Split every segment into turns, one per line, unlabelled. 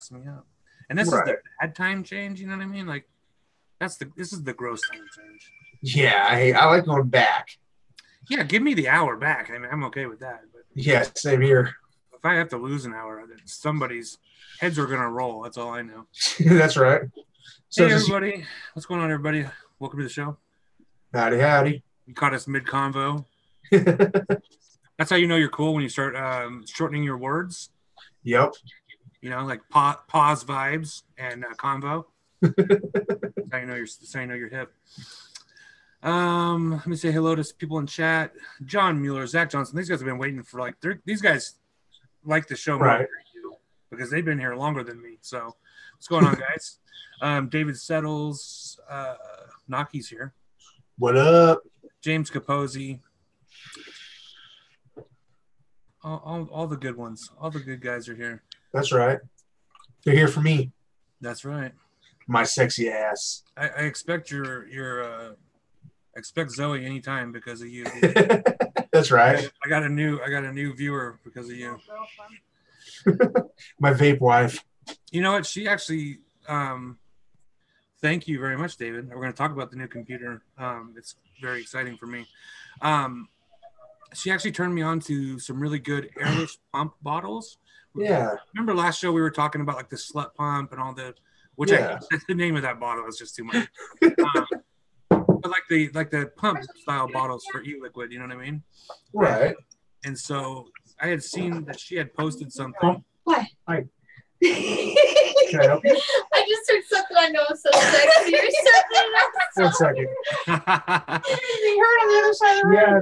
fucks me up. And this is the bad time change. You know what I mean? Like this is the gross time change.
Yeah, I like going back.
Yeah, give me the hour back. I mean, I'm okay with that. But
yeah, same here.
If I have to lose an hour, somebody's heads are gonna roll. That's all I know.
That's right. So
hey everybody, what's going on, everybody? Welcome to the show.
Howdy.
You caught us mid convo. That's how you know you're cool, when you start shortening your words.
Yep.
You know, like pause vibes and convo. That's how you know you're hip. Let me say hello to people in chat. John Mueller, Zach Johnson. These guys have been waiting for these guys like the show more than you, because they've been here longer than me. So what's going on, guys? David Settles, Naki's here.
What up?
James Capozzi. All the good ones. All the good guys are here.
That's right. They're here for me.
That's right.
My sexy ass.
I expect expect Zoe anytime because of you.
That's right.
I got a new viewer because of you.
My vape wife.
You know what? She actually thank you very much, David. We're going to talk about the new computer. It's very exciting for me. She actually turned me on to some really good airless pump bottles.
Yeah.
Remember last show we were talking about like the slut pump and all the, which that's the name of that bottle. It's just too much. But like the pump style bottles for e-liquid, you know what I mean?
Right.
And so I had seen that she had posted something.
Hi.
I just took something I know is so sexy. You're something else.
1 second.
You heard on the other side of the room?
Yeah,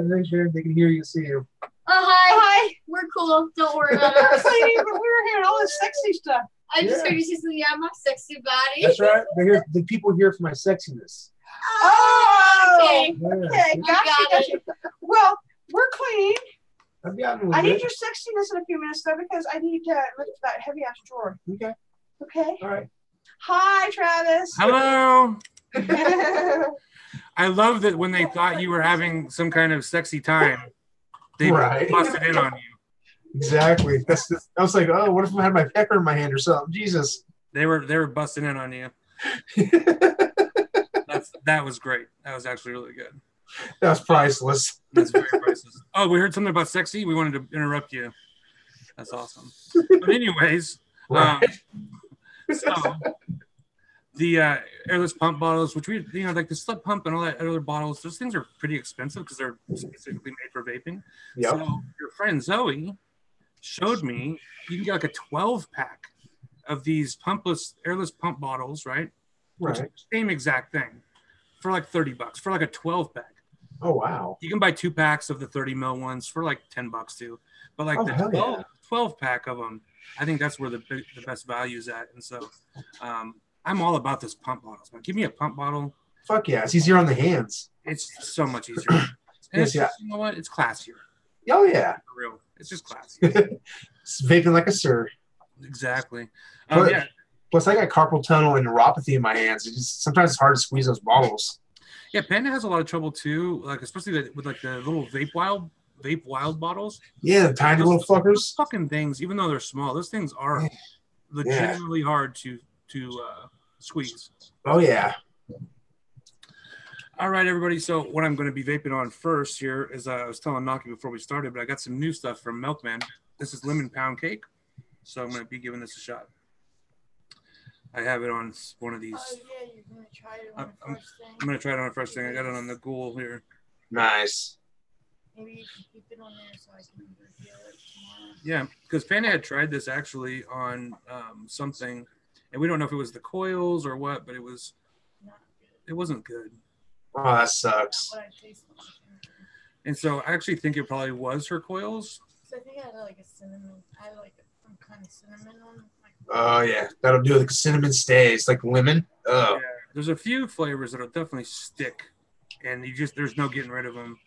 they can hear you, see you.
Oh, hi. We're cool. Don't worry about it.
We were hearing all this sexy stuff.
I just heard you say something. Yeah, my sexy body.
That's right. The people here for my sexiness.
Oh,
okay.
Okay, gotcha. Well, we're clean.
I
need your sexiness in a few minutes, though, because I need to lift that heavy-ass drawer.
Okay.
Okay?
All right.
Hi, Travis.
Hello. I love that when they thought you were having some kind of sexy time, they busted in on you.
Exactly. I was like, oh, what if I had my pecker in my hand or something? Jesus.
They were busting in on you. That was great. That was actually really good.
That was priceless.
That's very priceless. Oh, we heard something about sexy. We wanted to interrupt you. That's awesome. But anyways, so the airless pump bottles, which like the slut pump and all that other bottles, those things are pretty expensive because they're specifically made for vaping.
Yep.
So your friend Zoe showed me you can get like a 12-pack of these airless pump bottles, right?
Right.
Same exact thing for like $30 for like a 12-pack.
Oh wow!
You can buy 2 packs of the 30 ml ones for like $10 too, but like the 12 pack of them, I think that's where the best value is at. And so, I'm all about this pump bottles. Man, give me a pump bottle.
Fuck yeah! It's easier on the hands.
It's so much easier. And you know what? It's classier.
Oh yeah.
For real, it's just classier.
It's vaping like a sir.
Exactly.
Plus, I got carpal tunnel and neuropathy in my hands. Sometimes it's hard to squeeze those bottles.
Yeah, Panda has a lot of trouble too, like especially with like the little vape wild bottles.
Yeah, the tiny little fuckers.
Those fucking things, even though they're small, those things are legitimately hard to squeeze.
Oh yeah.
All right, everybody. So what I'm going to be vaping on first here is I was telling Naki before we started, but I got some new stuff from Milkman. This is lemon pound cake, so I'm going to be giving this a shot. I have it on one of these.
Oh, yeah, you're going to try it on the first thing.
I'm going to try it on the first thing. I got it on the Ghoul here.
Nice.
Maybe you can keep it on there so I can review it tomorrow.
Yeah, because Panda had tried this actually on something, and we don't know if it was the coils or what, but it wasn't good.
Oh, that sucks.
Not what I tasted.
And so I actually think it probably was her coils.
So I think I had like a cinnamon. I had like some kind of cinnamon on it.
Oh yeah, that'll do. The cinnamon stays like lemon. Oh,
yeah, there's a few flavors that'll definitely stick, and there's no getting rid of them.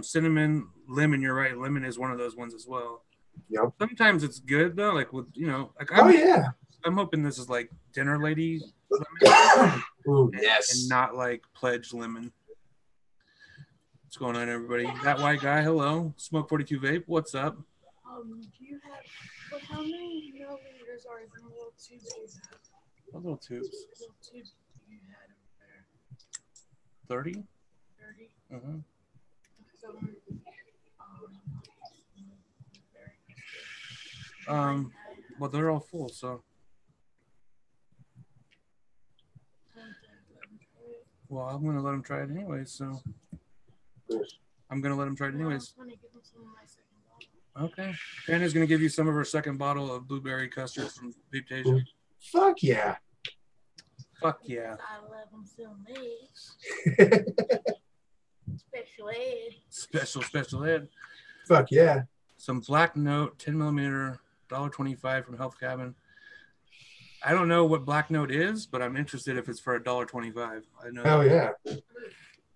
Cinnamon, lemon. You're right. Lemon is one of those ones as well.
Yep.
Sometimes it's good though, like with like. I'm hoping this is like dinner lady lemon.
Ooh, yes.
And not like pledge lemon. What's going on, everybody? That white guy. Hello. Smoke 42 Vape. What's up?
Do you have? How many milliliters blueberries are in the little tubes you have.
What little tubes?
Little tubes you had over there.
30?
30.
Mm-hmm.
So,
Well, they're all full, so. Well, I'm gonna let them try it anyways, so. I'm gonna let them try it anyways. Okay. Panda's gonna give you some of her second bottle of blueberry custard from VAPING.
Fuck yeah.
Fuck yeah.
I love them so much. Special ed.
Special ed.
Fuck yeah.
Some Black Note 10 millimeter, $1.25 from Health Cabin. I don't know what Black Note is, but I'm interested if it's for $1.25. I know.
Hell yeah.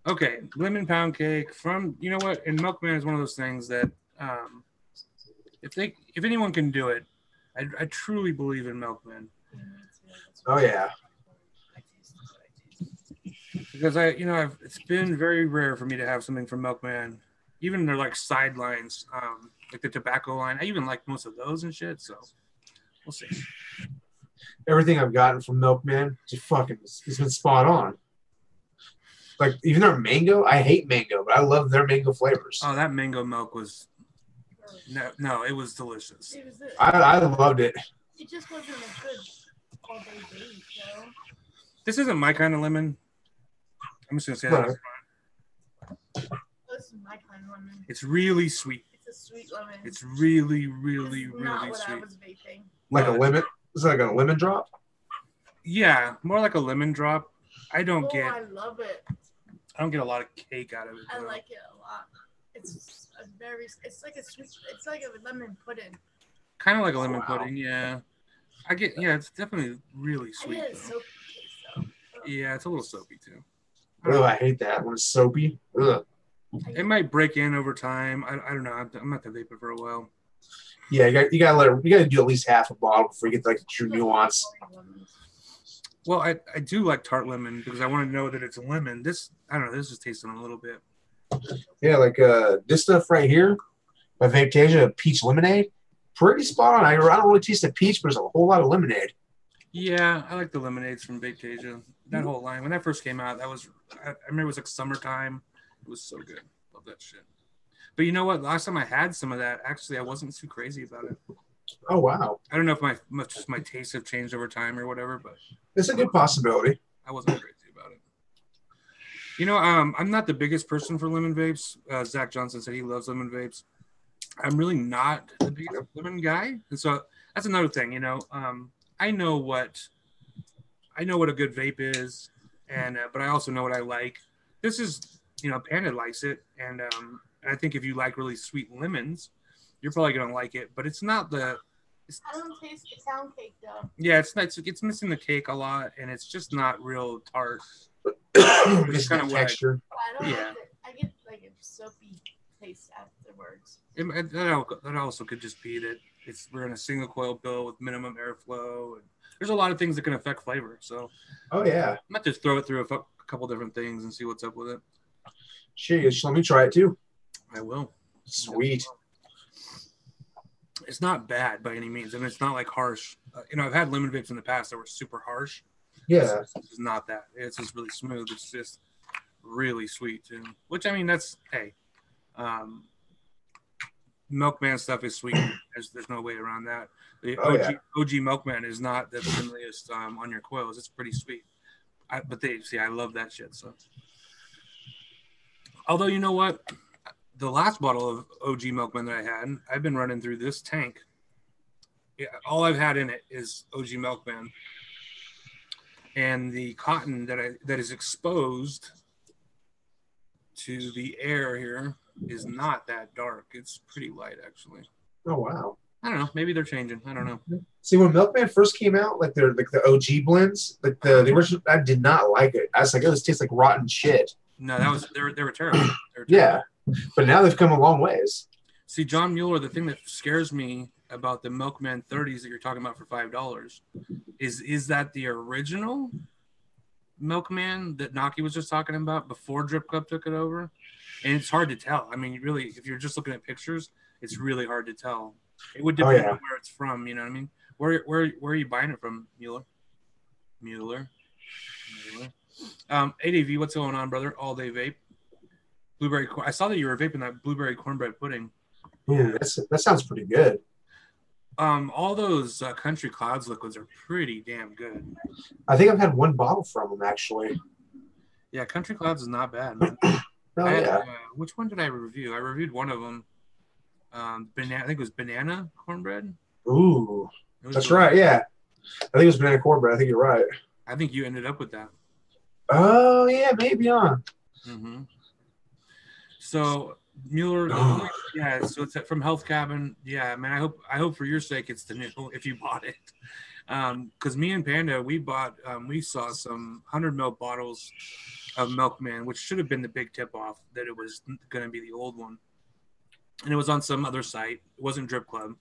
Okay, lemon pound cake from, you know what? And Milkman is one of those things that if anyone can do it, I truly believe in Milkman.
Oh yeah.
Because it's been very rare for me to have something from Milkman. Even their like sidelines, like the tobacco line. I even like most of those and shit. So we'll see.
Everything I've gotten from Milkman just fucking it's been spot on. Like even their mango, I hate mango, but I love their mango flavors.
Oh, that mango milk was no, it was delicious.
I loved it.
It just wasn't a good all-day date, though.
This isn't my kind of lemon. I'm just gonna say that.
This is my kind of lemon.
It's really sweet.
It's a sweet lemon.
It's really, really, really
not what
sweet.
I was vaping.
Like a lemon? Is it like a lemon drop?
Yeah, more like a lemon drop. I don't
I love it.
I don't get a lot of cake out of it.
I like it a lot. It's like a sweet. It's like a lemon pudding.
Kind of like a lemon pudding, yeah. It's definitely really sweet.
I get a soapy taste though.
Yeah, it's a little soapy too.
Oh, I hate that when it's soapy. Ugh.
It might break in over time. I don't know. I'm not gonna vape it for a while.
Yeah, you gotta do at least half a bottle before you get like the true nuance.
Well, I do like tart lemon because I want to know that it's a lemon. This is tasting a little bit.
Yeah, like this stuff right here, by Vaptasia, peach lemonade, pretty spot on. I don't really taste the peach, but there's a whole lot of lemonade.
Yeah, I like the lemonades from Vaptasia. That whole line when that first came out, I remember it was like summertime. It was so good. Love that shit. But you know what? Last time I had some of that, actually, I wasn't too crazy about it.
Oh wow!
I don't know if my tastes have changed over time or whatever, but
it's a good possibility.
I wasn't crazy about it. You know, I'm not the biggest person for lemon vapes. Zach Johnson said he loves lemon vapes. I'm really not the biggest lemon guy, and so that's another thing. You know, I know what a good vape is, and but I also know what I like. This is, Panda likes it, and I think if you like really sweet lemons, you're probably gonna like it. But it's not the.
I don't taste the pound cake though.
Yeah, it's missing the cake a lot, and it's just not real tart.
It's kind of texture.
I don't like it. I get like a soapy taste afterwards.
That also could just be that we're in a single coil bill with minimum airflow, and there's a lot of things that can affect flavor. So,
oh yeah,
I might just throw it through a couple different things and see what's up with it.
Jeez, let me try it too.
I will.
Sweet.
It's not bad by any means, and it's not like harsh. I've had lemon vapes in the past that were super harsh.
Yeah,
it's not that. It's just really smooth. It's just really sweet too. Which I mean, that's Milkman stuff is sweet. There's no way around that. The OG Milkman is not the friendliest on your coils. It's pretty sweet. But I love that shit. So, although you know what, the last bottle of OG Milkman that I had, I've been running through this tank. Yeah, all I've had in it is OG Milkman, and the cotton that is exposed to the air here is not that dark. It's pretty light, actually.
Oh wow!
I don't know. Maybe they're changing. I don't know.
See, when Milkman first came out, like the OG blends, like the original, I did not like it. I was like, oh, this tastes like rotten shit.
No, they were terrible.
Yeah, but now they've come a long ways.
See, John Mueller, the thing that scares me about the Milkman 30s that you're talking about for $5 is that the original Milkman that Naki was just talking about before Drip Club took it over? And it's hard to tell. I mean, really, if you're just looking at pictures, it's really hard to tell. It would depend on where it's from, you know what I mean? Where are you buying it from, Mueller? ADV, what's going on, brother? All day vape. Blueberry. I saw that you were vaping that blueberry cornbread pudding.
Ooh, that sounds pretty good.
All those Country Clouds liquids are pretty damn good.
I think I've had one bottle from them actually.
Yeah, Country Clouds is not bad, man. Which one did I review? I reviewed one of them. Banana. I think it was banana cornbread.
Ooh, that's right. Yeah, I think it was banana cornbread. I think you're right.
I think you ended up with that.
Oh yeah, maybe on.
Mm-hmm. So Mueller, yeah. So it's from Health Cabin. Yeah, man. I hope for your sake it's the new if you bought it. Because me and Panda, we saw some 100 ml bottles of Milkman, which should have been the big tip off that it was going to be the old one. And it was on some other site. It wasn't Drip Club.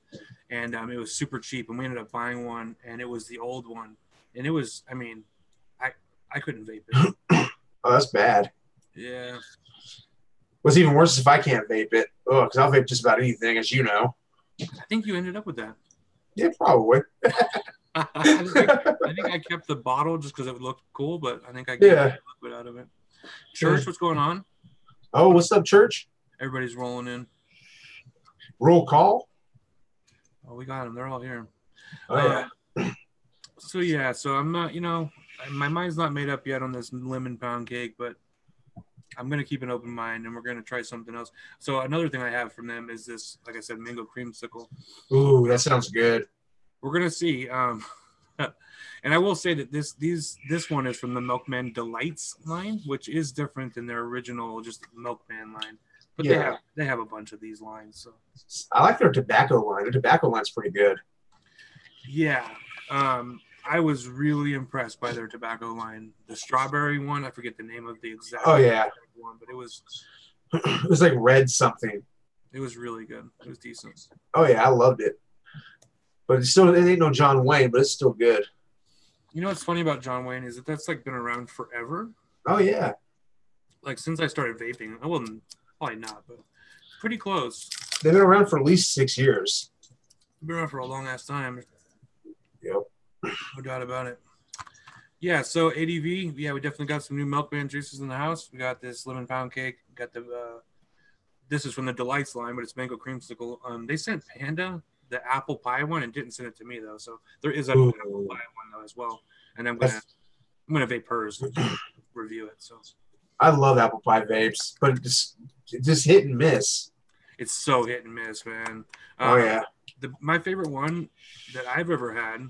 And it was super cheap. And we ended up buying one, and it was the old one. And it was, I mean, I couldn't vape it.
Oh, that's bad.
Yeah.
What's even worse is if I can't vape it. Oh, because I'll vape just about anything, as you know.
I think you ended up with that.
Yeah, probably.
I think I kept the bottle just because it looked cool, but I think I got a liquid out of it. Church, what's going on?
Oh, what's up, Church?
Everybody's rolling in.
Roll call?
Oh, we got them. They're all here.
Oh, yeah.
So I'm not, my mind's not made up yet on this lemon pound cake, but I'm going to keep an open mind, and we're going to try something else. So another thing I have from them is this, like I said, mango creamsicle.
Ooh, that sounds good.
We're going to see. And I will say that this one is from the Milkman Delights line, which is different than their original just Milkman line. But they have a bunch of these lines. So
I like their tobacco line. Their tobacco line's pretty good.
Yeah. I was really impressed by their tobacco line. The strawberry one, I forget the name of the exact one, but it was
like red something.
It was really good. It was decent.
Oh yeah, I loved it. But it ain't no John Wayne, but it's still good.
You know what's funny about John Wayne is that's like been around forever.
Oh yeah.
Like since I started vaping. I wouldn't probably not, but pretty close.
They've been around for at least 6 years.
Been around for a long ass time.
Yep.
No doubt about it. Yeah, so ADV, we definitely got some new Milkman juices in the house. We got this lemon pound cake. We got this is from the Delights line, but it's mango creamsicle. They sent Panda the apple pie one and didn't send it to me though. So there is an apple pie one though as well. And I'm gonna vape hers and review it. So
I love apple pie vapes, but it's just hit and miss.
It's so hit and miss, man.
Oh yeah.
My favorite one that I've ever had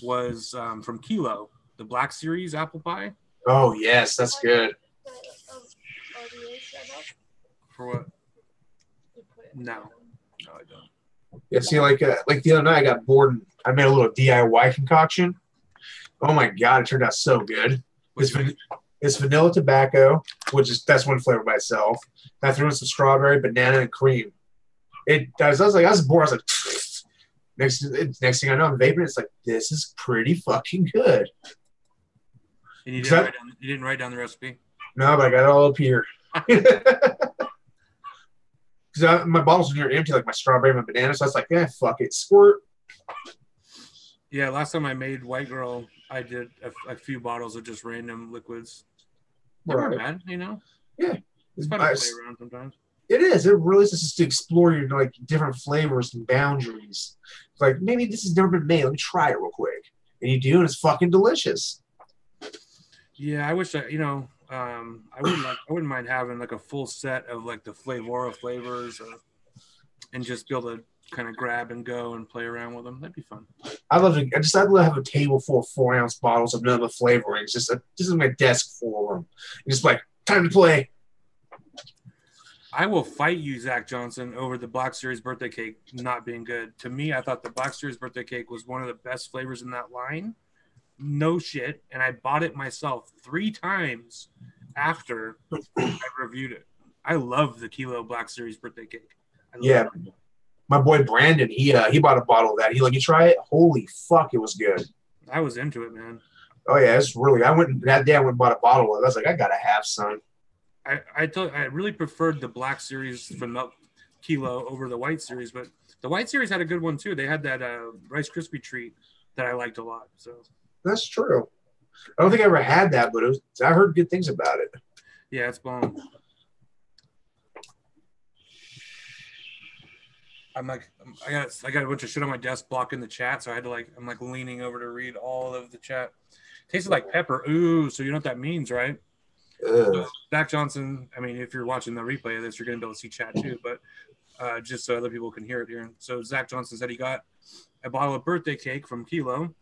was from Kilo, the Black Series apple pie.
Oh yes, that's good.
For what? No, I don't.
Yeah, see, like the other night, I got bored and I made a little DIY concoction. Oh my god, it turned out so good. It's vanilla tobacco, that's one flavor by itself. I threw in some strawberry, banana, and cream. I was bored. I was like, next thing I know, I'm vaping. It's like, this is pretty fucking good.
And you didn't write down the recipe?
No, but I got it all up here. Because my bottles are near empty, like my strawberry and my banana. So I was like, yeah, fuck it, squirt.
Yeah, last time I made White Girl, I did a few bottles of just random liquids. They weren't bad,
Yeah,
it's fun to play around sometimes.
It is. It really is just to explore your different flavors and boundaries. It's like, maybe this has never been made. Let me try it real quick. And you do, and it's fucking delicious.
Yeah, I wish I wouldn't mind having like a full set of like the Flavora flavors, and just be able to kind of grab and go and play around with them. That'd be fun.
I'd love to have a table full of 4-ounce bottles of none of the flavorings, just on my desk full of them. And just like, time to play.
I will fight you, Zach Johnson, over the Black Series birthday cake not being good. To me, I thought the Black Series birthday cake was one of the best flavors in that line. No shit. And I bought it myself 3 times after I reviewed it. I love the Kilo Black Series birthday cake.
Yeah. My boy Brandon, he bought a bottle of that. He you try it? Holy fuck, it was good.
I was into it, man.
Oh yeah, it's really. I went and bought a bottle of it. I was like, I gotta have some.
I really preferred the Black Series from Kilo over the White Series, but The White Series had a good one too. They had that Rice Krispie treat that I liked a lot. So
That's true. I don't think I ever had that, but I heard good things about it.
yeah, it's bomb. I'm like, I got a bunch of shit on my desk blocking the chat, so I'm leaning over to read all of the chat. Tasted like pepper. Ooh, so you know what that means, right? So Zach Johnson. I mean, if you're watching the replay of this, you're gonna be able to see chat too, but just so other people can hear it here. So Zach Johnson said he got a bottle of birthday cake from Kilo,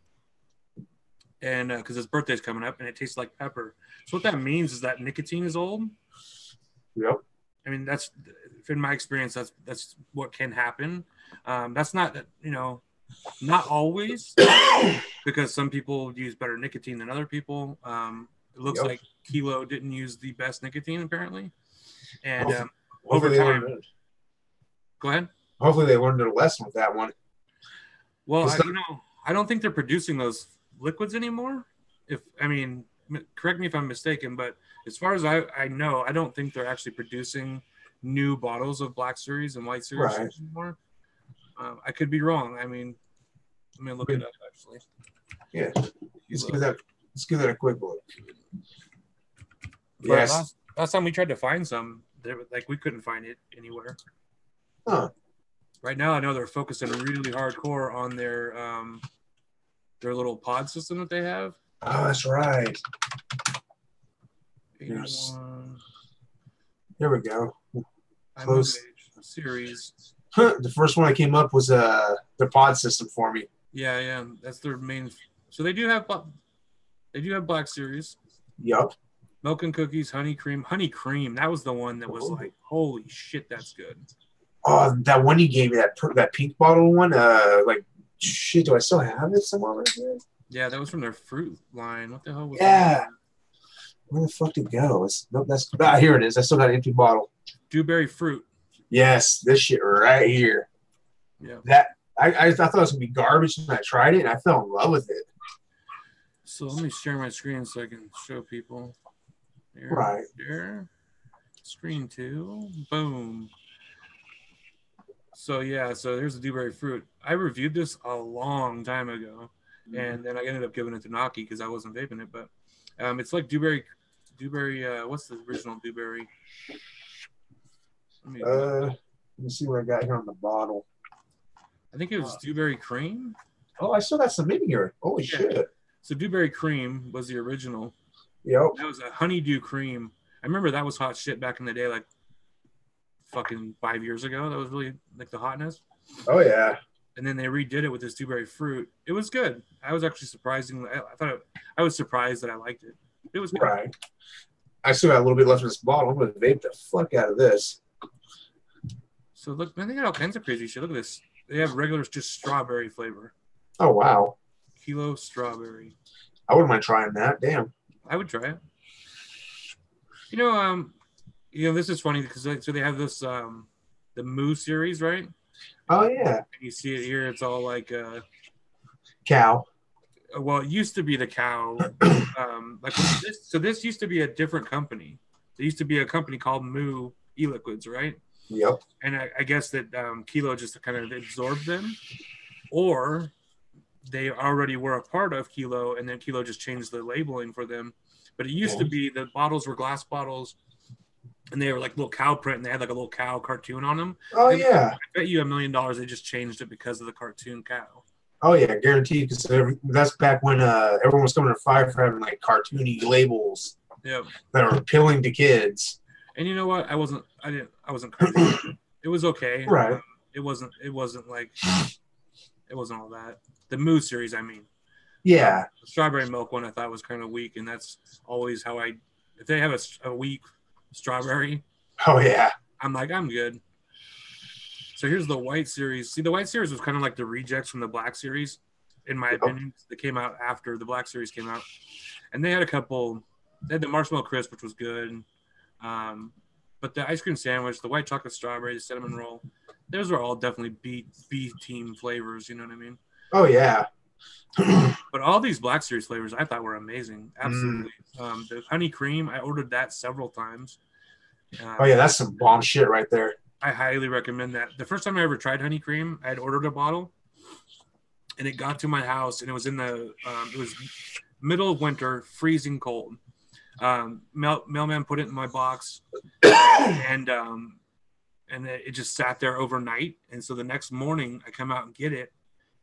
and because his birthday's coming up, and it tastes like pepper. So what that means is that nicotine is old.
Yep.
I mean, that's in my experience. That's what can happen. That's not not always, because some people use better nicotine than other people. It looks like Kilo didn't use the best nicotine apparently, and over time. Go ahead.
Hopefully they learned their lesson with that one.
Well, I don't think they're producing those liquids anymore. Correct me if I'm mistaken, but as far as I know, I don't think they're actually producing new bottles of Black Series and White Series anymore. I could be wrong. I mean, let me look it up actually.
Yeah, let's give that a quick look.
But yes. Last time we tried to find some, we couldn't find it anywhere.
Huh.
Right now, I know they're focusing really hardcore on their little pod system that they have.
Oh, that's right.
81.
Yes. There we go.
Close series.
The first one that came up was the pod system for me.
Yeah, that's their main. So they do have Black Series.
Yup.
Milk and cookies, honey cream. That was the one that was like, holy shit, that's good.
Oh, that one you gave me, that pink bottle one. Shit, do I still have it somewhere right here?
Yeah, that was from their fruit line. What the hell was
that? Where the fuck did it go? Here it is. I still got an empty bottle.
Dewberry fruit.
Yes, this shit right here.
Yeah.
I thought it was gonna be garbage, and I tried it, and I fell in love with it.
So let me share my screen so I can show people. There. Screen 2. Boom. So there's the Dewberry fruit. I reviewed this a long time ago, and then I ended up giving it to Naki because I wasn't vaping it. But it's like Dewberry. What's the original Dewberry?
Let me see what I got here on the bottle.
I think it was Dewberry cream.
Oh, I still got some in here. Holy shit!
So Dewberry cream was the original.
Yep.
That was a honeydew cream. I remember that was hot shit back in the day, like fucking 5 years ago. That was really like the hotness.
Oh yeah.
And then they redid it with this Dewberry fruit. It was good. I was actually I was surprised that I liked it. It was good.
Right. I still got a little bit left in this bottle. I'm gonna vape the fuck out of this.
So look, man, they got all kinds of crazy shit. Look at this. They have regular just strawberry flavor.
Oh wow.
Kilo strawberry.
I wouldn't mind trying that. Damn.
I would try it. This is funny because so they have this the Moo series, right?
Oh yeah.
And you see it here. It's all like
cow.
Well, it used to be the cow. This used to be a different company. There used to be a company called Moo E-Liquids, right?
Yep.
And I guess that Kilo just kind of absorbed them, or they already were a part of Kilo, and then Kilo just changed the labeling for them. But it used to be the bottles were glass bottles, and they were like little cow print, and they had like a little cow cartoon on them.
Oh yeah.
I bet you $1 million they just changed it because of the cartoon cow.
Oh yeah, guaranteed. Because that's back when everyone was coming to fire for having like cartoony labels.
Yeah. That
are appealing to kids.
And you know what? I wasn't crazy. It was okay.
Right.
It wasn't all that. The Moo series, I mean.
Yeah.
The strawberry milk one I thought was kind of weak, and that's always how if they have a weak strawberry.
Oh yeah.
I'm like, I'm good. So here's the White Series. See, the White Series was kind of like the rejects from the Black Series, in my opinion. That came out after the Black Series came out. And they had they had the Marshmallow Crisp, which was good. But the ice cream sandwich, the white chocolate strawberry, the cinnamon roll, those are all definitely B team flavors, you know what I mean?
Oh, yeah.
But all these Black Series flavors I thought were amazing. Absolutely. The honey cream, I ordered that several times.
Oh, yeah, that's some bomb shit right there.
I highly recommend that. The first time I ever tried honey cream, I had ordered a bottle, and it got to my house, and it was in the it was middle of winter, freezing cold. Mailman put it in my box, and it just sat there overnight. And so the next morning, I come out and get it,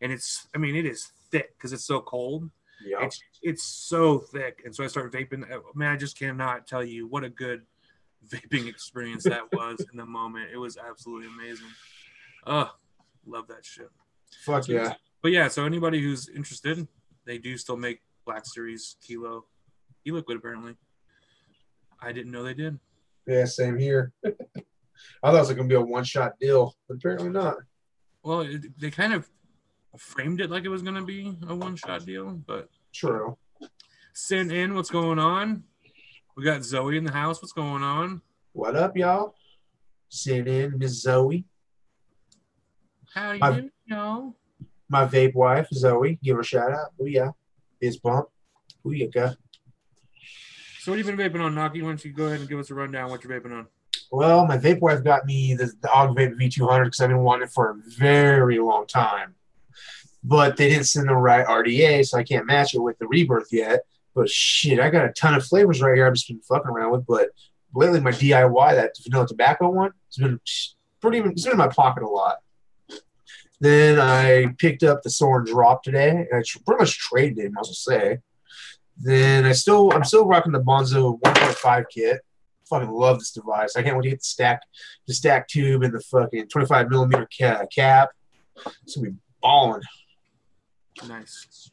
and it is thick because it's so cold.
Yeah.
It's so thick, and so I start vaping. Man, I just cannot tell you what a good vaping experience that was in the moment. It was absolutely amazing. Oh, love that shit.
Fuck yeah.
But yeah, so anybody who's interested, they do still make Black Series Kilo e-liquid apparently. I didn't know they did.
Yeah, same here. I thought it was going to be a one-shot deal, but apparently not.
Well, they kind of framed it like it was going to be a one-shot deal, but
true.
Send in, what's going on? We got Zoe in the house. What's going on?
What up, y'all? Send in Miss Zoe.
How you doing, y'all?
My vape wife, Zoe. Give her a shout out. Oh yeah. Fist bump. Oh yeah, go.
So what have you been vaping on, Naki? Why don't you go ahead and give us a rundown what you're vaping on?
Well, my vape wife got me the Og Vape V200 because I've been wanting it for a very long time. But they didn't send the right RDA, so I can't match it with the Rebirth yet. But shit, I got a ton of flavors right here I've just been fucking around with. But lately, my DIY, that vanilla tobacco one, it's been in my pocket a lot. Then I picked up the Soren Drop today, and I pretty much traded it, I must say. Then I'm still rocking the Bonzo 1.5 kit. Fucking love this device. I can't wait to get the stack tube and the fucking 25 millimeter cap. It's gonna be balling.
Nice.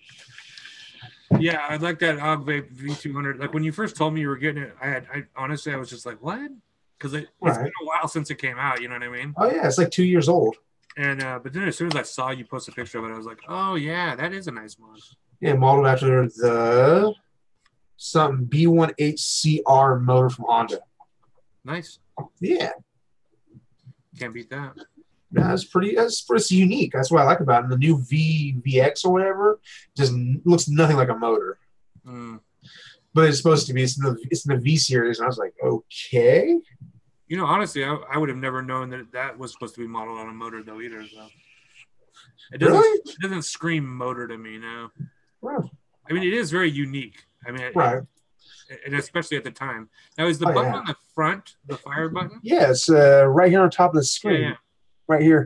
Yeah, I like that Og Vape V200. Like when you first told me you were getting it, I honestly was just like, what? Because it's been a while since it came out. You know what I mean?
Oh yeah, it's like 2 years old.
And but then as soon as I saw you post a picture of it, I was like, oh yeah, that is a nice mod.
Yeah, modeled after the something B18CR motor from Honda.
Nice.
Yeah.
Can't beat that.
Yeah, that's pretty unique. That's what I like about it. And the new VX or whatever just looks nothing like a motor.
Mm.
But it's supposed to be. It's in the V series, and I was like, okay.
You know, honestly, I would have never known that was supposed to be modeled on a motor though either. So it doesn't scream motor to me now.
Wow.
I mean, it is very unique. I mean,
right.
And especially at the time. Now, is the button on the front the fire button?
Yeah, it's right here on top of the screen. Yeah. Right here.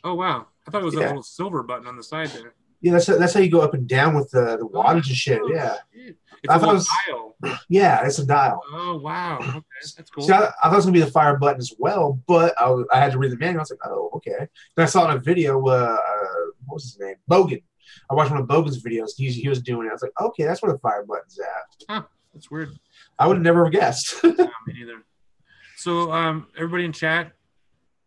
Oh wow! I thought it was a little silver button on the side there.
Yeah, that's how you go up and down with the wattage and shit. Yeah.
Shit. It's a dial.
Yeah, it's a dial.
Oh wow! Okay, that's cool.
See, I thought it was gonna be the fire button as well, but I had to read the manual. I was like, oh, okay. Then I saw in a video. What was his name? Bogan. I watched one of Bogan's videos. He was doing it. I was like, okay, that's where the fire button's at.
Huh? That's weird.
I would have never guessed.
No, me neither. So, everybody in chat,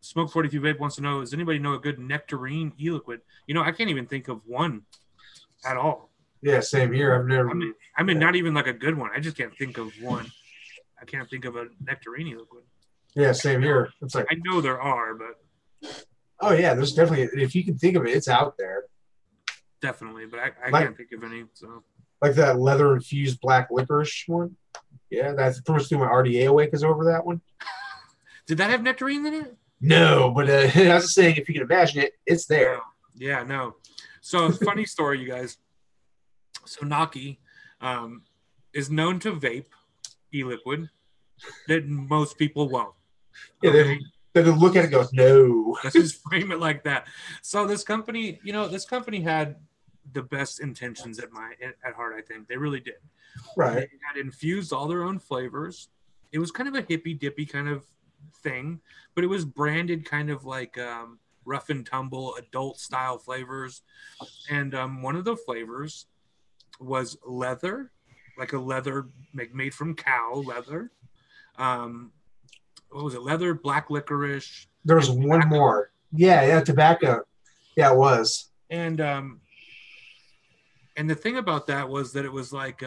Smoke 42 Vape wants to know: does anybody know a good nectarine e-liquid? You know, I can't even think of one at all.
Yeah, same here. I've never.
I mean, not even like a good one. I just can't think of one. I can't think of a nectarine e-liquid.
Yeah, same here. It's like
I know there are, but
oh yeah, there's definitely, if you can think of it, it's out there.
Definitely, but I can't think of any. So
like that leather infused black licorice one. Yeah, that's pretty much through my RDA away because over that one.
Did that have nectarine in it?
No, but I was just saying, if you can imagine it, it's there.
Yeah, no. So funny story, you guys. So Naki is known to vape e-liquid that most people won't.
Yeah, okay? They look at it and go, no.
Let's just frame it like that. So this company, had the best intentions at heart, I think. They really did.
Right.
They had infused all their own flavors. It was kind of a hippy-dippy kind of thing, but it was branded kind of like rough and tumble adult-style flavors. And one of the flavors was leather, like a leather made from cow leather. What was it? Leather, black licorice.
There was one more. Yeah, tobacco. Yeah, it was.
And the thing about that was that it was like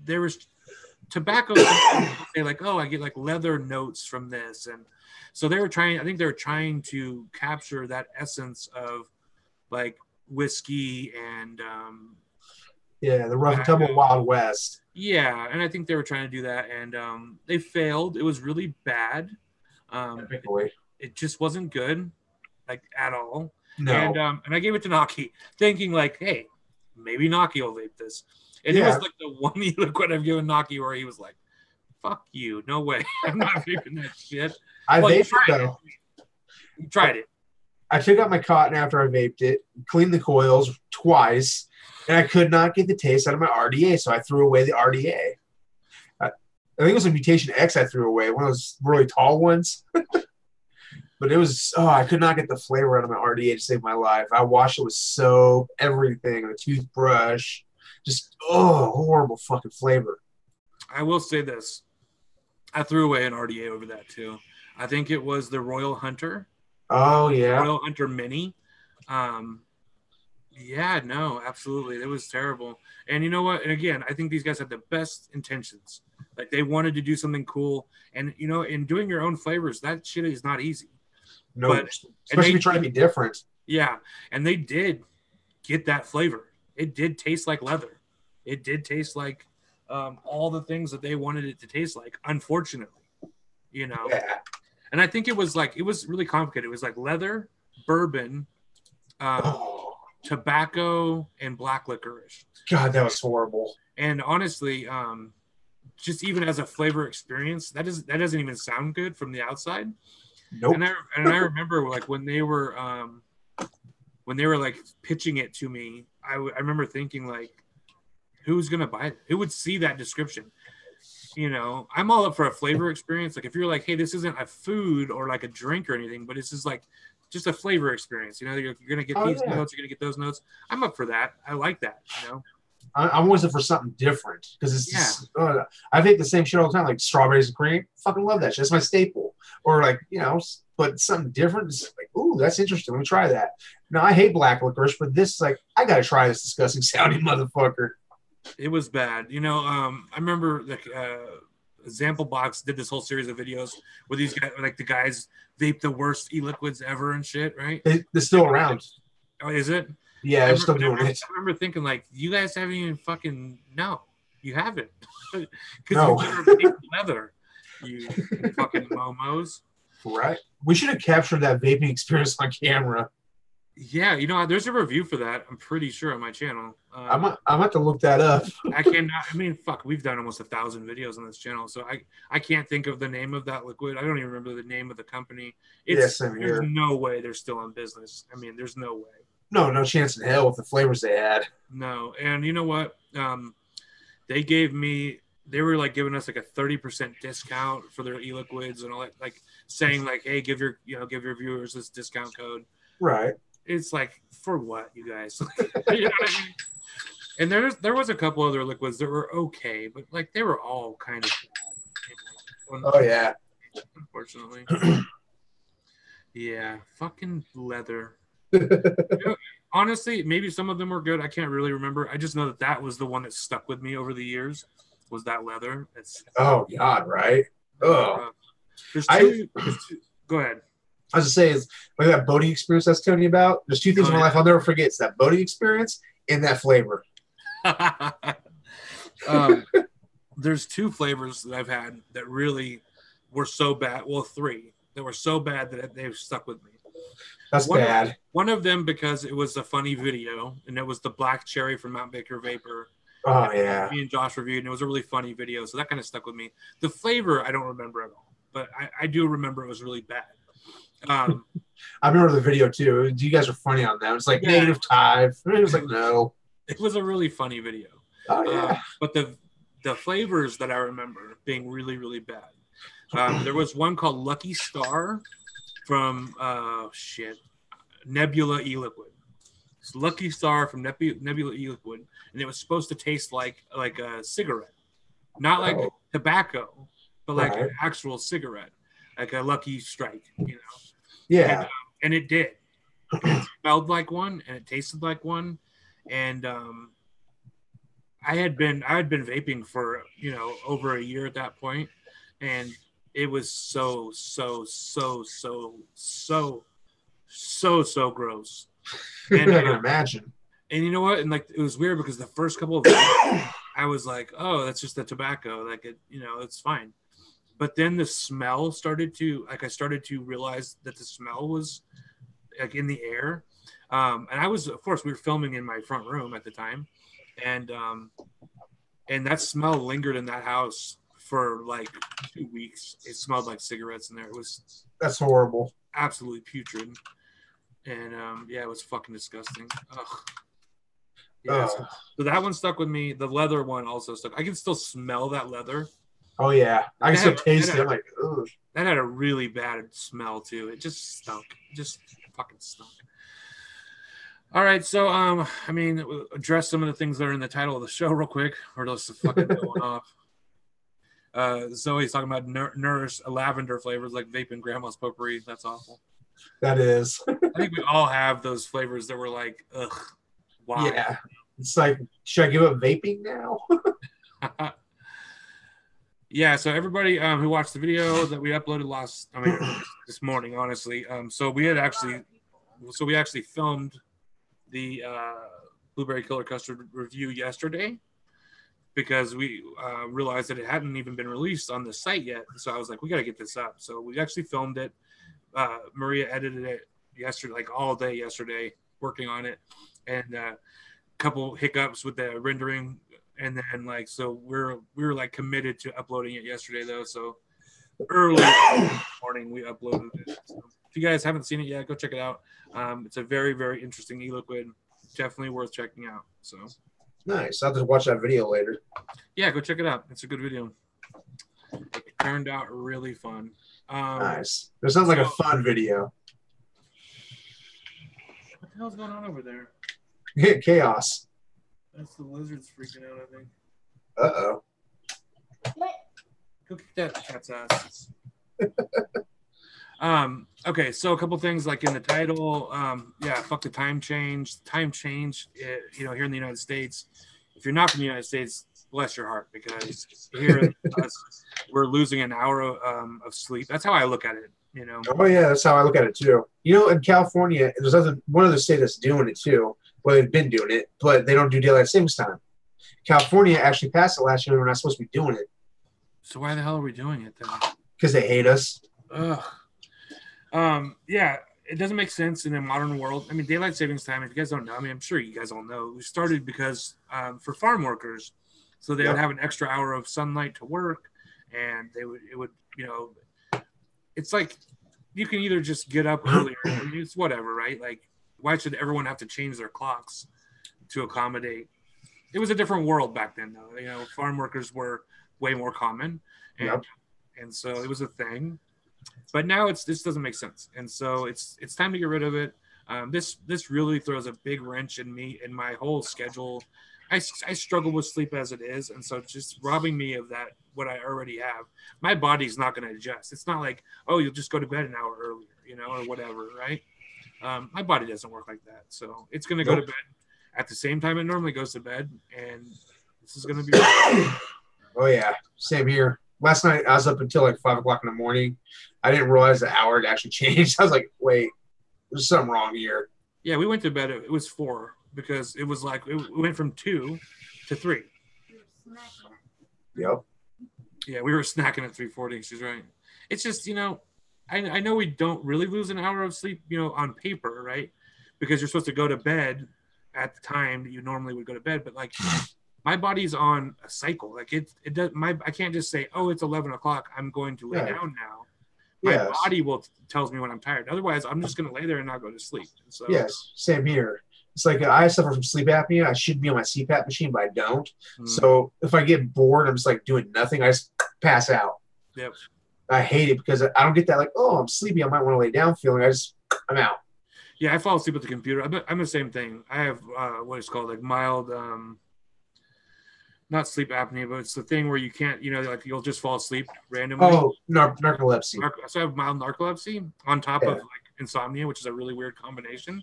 there was tobacco. Say like, oh, I get like leather notes from this, and so they were trying. I think they were trying to capture that essence of like whiskey and
yeah, the rough and tumble Wild West.
Yeah, and I think they were trying to do that, and they failed. It was really bad. It just wasn't good, like at all.
No.
And I gave it to Naki, thinking like, hey, maybe Naki will vape this. And it was like the one e-liquid I've given Naki where he was like, fuck you, no way, I'm not vaping that shit.
I vaped it though.
You tried it.
I took out my cotton after I vaped it, cleaned the coils twice, and I could not get the taste out of my RDA, so I threw away the RDA. I think it was a Mutation X I threw away, one of those really tall ones. But it was, I could not get the flavor out of my RDA to save my life. I washed it with soap, everything, a toothbrush. Just, horrible fucking flavor.
I will say this. I threw away an RDA over that too. I think it was the Royal Hunter.
Oh, yeah.
Royal Hunter Mini. Yeah, no, absolutely. It was terrible. And you know what? And again, I think these guys had the best intentions. Like they wanted to do something cool. And, you know, in doing your own flavors, that shit is not easy.
No, but, especially if you're trying to be different.
Yeah, and they did get that flavor. It did taste like leather. It did taste like all the things that they wanted it to taste like, unfortunately. You know?
Yeah.
And I think it was really complicated. It was like leather, bourbon, tobacco, and black licorice.
God, that was horrible.
And honestly, just even as a flavor experience, that doesn't even sound good from the outside.
Nope.
And I remember like when they were like pitching it to me, I remember thinking like, who's gonna buy it? Who would see that description? You know, I'm all up for a flavor experience. Like if you're like, hey, this isn't a food or like a drink or anything, but this is like just a flavor experience. You know, you're gonna get these notes, you're gonna get those notes. I'm up for that. I like that. You know.
I'm always for something different because it's just, I think the same shit all the time, like strawberries and cream. Fucking love that shit. That's my staple. Or like, you know, but something different. It's like, ooh, that's interesting. Let me try that. Now I hate black licorice, but this like I gotta try this disgusting sounding motherfucker.
It was bad. You know, I remember like Example Box did this whole series of videos where these guys, like the guys, vape the worst e-liquids ever and shit, right?
They're still around.
Oh, is it?
Yeah, they're still doing it.
I remember thinking, like, you guys haven't even fucking, no, you haven't. Because
no.
you never vaped leather, you fucking momos.
Right. We should have captured that vaping experience on camera.
Yeah, you know, there's a review for that, I'm pretty sure, on my channel.
I'm have to look that up.
I mean, fuck, we've done almost 1,000 videos on this channel, so I can't think of the name of that liquid. I don't even remember the name of the company. There's no way they're still in business. I mean, there's no way.
No chance in hell with the flavors they had.
No, and you know what? They were like giving us like a 30% discount for their e-liquids and all that, like saying like, hey, give your viewers this discount code.
Right.
It's like, for what, you guys? You know what I mean? And there was a couple other liquids that were okay, but like they were all kind of bad.
Oh yeah.
Unfortunately. Yeah, fucking leather. Honestly, maybe some of them were good. I can't really remember. I just know that was the one that stuck with me over the years. Was that leather?
Oh God, right? Oh,
go ahead.
I was to say is like that boating experience I was telling you about. There's two things in my life I'll never forget. It's that boating experience and that flavor.
There's two flavors that I've had that really were so bad. Well, three that were so bad that they've stuck with me.
That's bad.
One of them because it was a funny video, and it was the Black Cherry from Mount Baker Vapor.
Oh, yeah.
Me and Josh reviewed, and it was a really funny video, so that kind of stuck with me. The flavor, I don't remember at all, but I do remember it was really bad.
I remember the video, too. You guys were funny on that. It was like negative -5. It was like, no.
It was a really funny video.
Oh, yeah.
But the flavors that I remember being really, really bad. There was one called Lucky Star from Nebula E-Liquid. It's Lucky Star from Nebula E-Liquid, and it was supposed to taste like a cigarette, not like tobacco, but like an actual cigarette, like a Lucky Strike, you know.
Yeah.
And it did. It smelled like one, and it tasted like one, and I had been vaping for over a year at that point, and it was so gross. And
I can imagine.
And you know what? And like it was weird because the first couple of days, I was like, "Oh, that's just the tobacco. Like it's fine." but then the smell started to I started to realize that the smell was like in the air. And I was, of course, we were filming in my front room at the time, and that smell lingered in that house for like 2 weeks. It smelled like cigarettes in there. It was
That's horrible.
absolutely putrid, and yeah, it was fucking disgusting. Ugh. Yeah, so that one stuck with me. The leather one also stuck. I can still smell that leather.
Oh yeah, I can still taste it. I'm like, ugh.
That had a really bad smell too. It just stunk. It just fucking stunk. All right, so I mean, we'll address some of the things that are in the title of the show real quick, or else the fucking going off. Zoe's talking about nourish lavender flavors like vaping grandma's potpourri. That's awful.
That is.
I think we all have those flavors that were like, ugh, why?
Yeah, it's like, should I give up vaping now?
Yeah, so everybody who watched the video that we uploaded this morning, honestly. So we actually filmed the Blueberry Killer Custard review yesterday because we realized that it hadn't even been released on the site yet. So I was like, we got to get this up. So we actually filmed it. Maria edited it yesterday, like all day yesterday, working on it, and a couple hiccups with the rendering. And then so we were like committed to uploading it yesterday though. So early morning we uploaded it. So if you guys haven't seen it yet, go check it out. It's a very, very interesting e-liquid. Definitely worth checking out. So
nice. I'll have to watch that video later.
Yeah, go check it out. It's a good video. It turned out really fun.
Nice. That sounds like a fun video.
What the hell's going on over there?
Chaos.
That's the lizards freaking out, I think.
Uh-oh.
Go kick that cat's ass. Okay, so a couple things like in the title. Yeah, fuck the time change. Time change, here in the United States. If you're not from the United States, bless your heart, because here in the US, we're losing an hour of sleep. That's how I look at it,
Oh, yeah, that's how I look at it, too. In California, there's one other state that's doing it, too. Well, they've been doing it, but they don't do daylight savings time. California actually passed it last year. We're not supposed to be doing it.
So why the hell are we doing it then?
Because they hate us.
Ugh. Yeah, it doesn't make sense in a modern world. I mean, daylight savings time, if you guys don't know, I mean, I'm sure you guys all know, we started because for farm workers, so they would have an extra hour of sunlight to work, and it would it's like you can either just get up earlier, it's whatever, right? Like, why should everyone have to change their clocks to accommodate? It was a different world back then, though. Farm workers were way more common, and so it was a thing. But now this doesn't make sense, and so it's time to get rid of it. This really throws a big wrench in my whole schedule. I struggle with sleep as it is, and so just robbing me of that, what I already have, my body's not going to adjust. It's not like, oh, you'll just go to bed an hour earlier, or whatever, right? My body doesn't work like that, so it's going to go to bed at the same time it normally goes to bed, and this is going to be.
Oh yeah, same here. Last night I was up until like 5 o'clock in the morning. I didn't realize the hour had actually changed. I was like, wait, there's something wrong here.
Yeah, we went to bed. It was 4 because it was like it went from 2 to 3.
Yep.
Yeah, we were snacking at 3:40. She's right. It's just I know we don't really lose an hour of sleep, on paper, right? Because you're supposed to go to bed at the time that you normally would go to bed, but like my body's on a cycle. Like it does. I can't just say, oh, it's 11 o'clock. I'm going to lay down now. My body tells me when I'm tired. Otherwise, I'm just going to lay there and not go to sleep. So
yes, same here. It's like I suffer from sleep apnea. I should be on my CPAP machine, but I don't. So if I get bored, I'm just like doing nothing. I just pass out.
Yep.
I hate it because I don't get that like, oh, I'm sleepy, I might want to lay down feeling. I'm out.
Yeah, I fall asleep with the computer. I'm the same thing. I have what is called like mild, not sleep apnea, but it's the thing where you can't, like you'll just fall asleep randomly.
Oh, narcolepsy.
So I have mild narcolepsy on top of like insomnia, which is a really weird combination.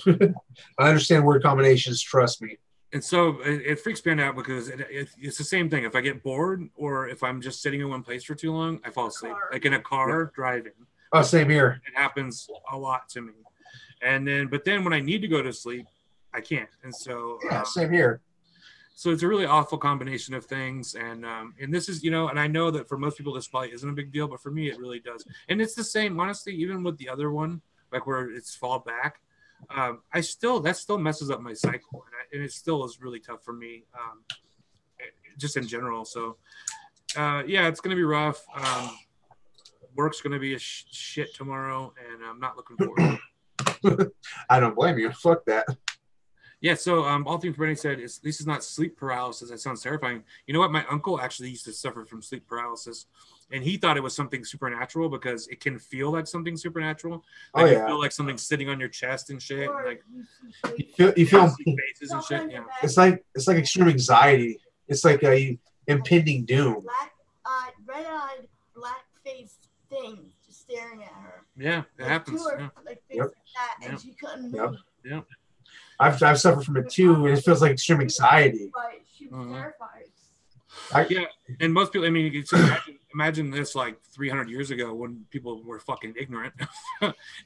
I understand weird combinations. Trust me.
And so it freaks me out because it's the same thing. If I get bored or if I'm just sitting in one place for too long, I fall asleep. Like in a car driving.
Oh, same here.
It happens a lot to me. But then when I need to go to sleep, I can't. And so
same here.
So it's a really awful combination of things, and this is, you know, and I know that for most people this probably isn't a big deal, but for me it really does. And it's the same, honestly, even with the other one, like where it's fall back. That still messes up my cycle, and it still is really tough for me, just in general. So yeah, it's gonna be rough. Work's gonna be a shit tomorrow, and I'm not looking forward to it.
I don't blame you. Fuck that.
Yeah, so all things Bernie said is this is not sleep paralysis. That sounds terrifying. You know what? My uncle actually used to suffer from sleep paralysis, and he thought it was something supernatural because it can feel like something supernatural. Like you feel like something's sitting on your chest and shit. And like
you feel
faces and shit. Yeah.
It's like extreme anxiety. It's like a impending doom.
Red-eyed, black-faced thing just staring at her.
Yeah, it happens.
Like things like that, and she couldn't move.
Yeah.
I've suffered from it too, and it feels like extreme anxiety.
But she was terrified.
Yeah, and most people, I mean, you can imagine this like 300 years ago when people were fucking ignorant,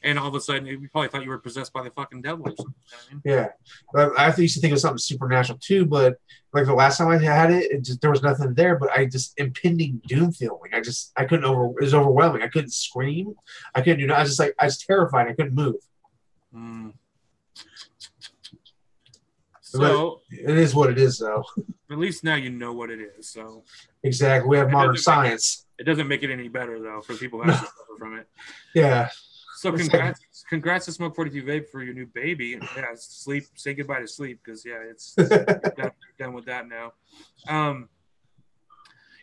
and all of a sudden you probably thought you were possessed by the fucking devil or something. You know what I mean?
Yeah, but I used to think it was something supernatural too, but like the last time I had it, there was nothing there, but I just impending doom feeling. I couldn't it was overwhelming. I couldn't scream. I couldn't do nothing. I was terrified. I couldn't move.
So
it is what it is, though.
At least now you know what it is. So
exactly, we have modern science.
It doesn't make it any better though for people who actually suffer from it.
Yeah.
So congrats to Smoke 42 Vape for your new baby. Yeah, sleep. Say goodbye to sleep because it's done with that now.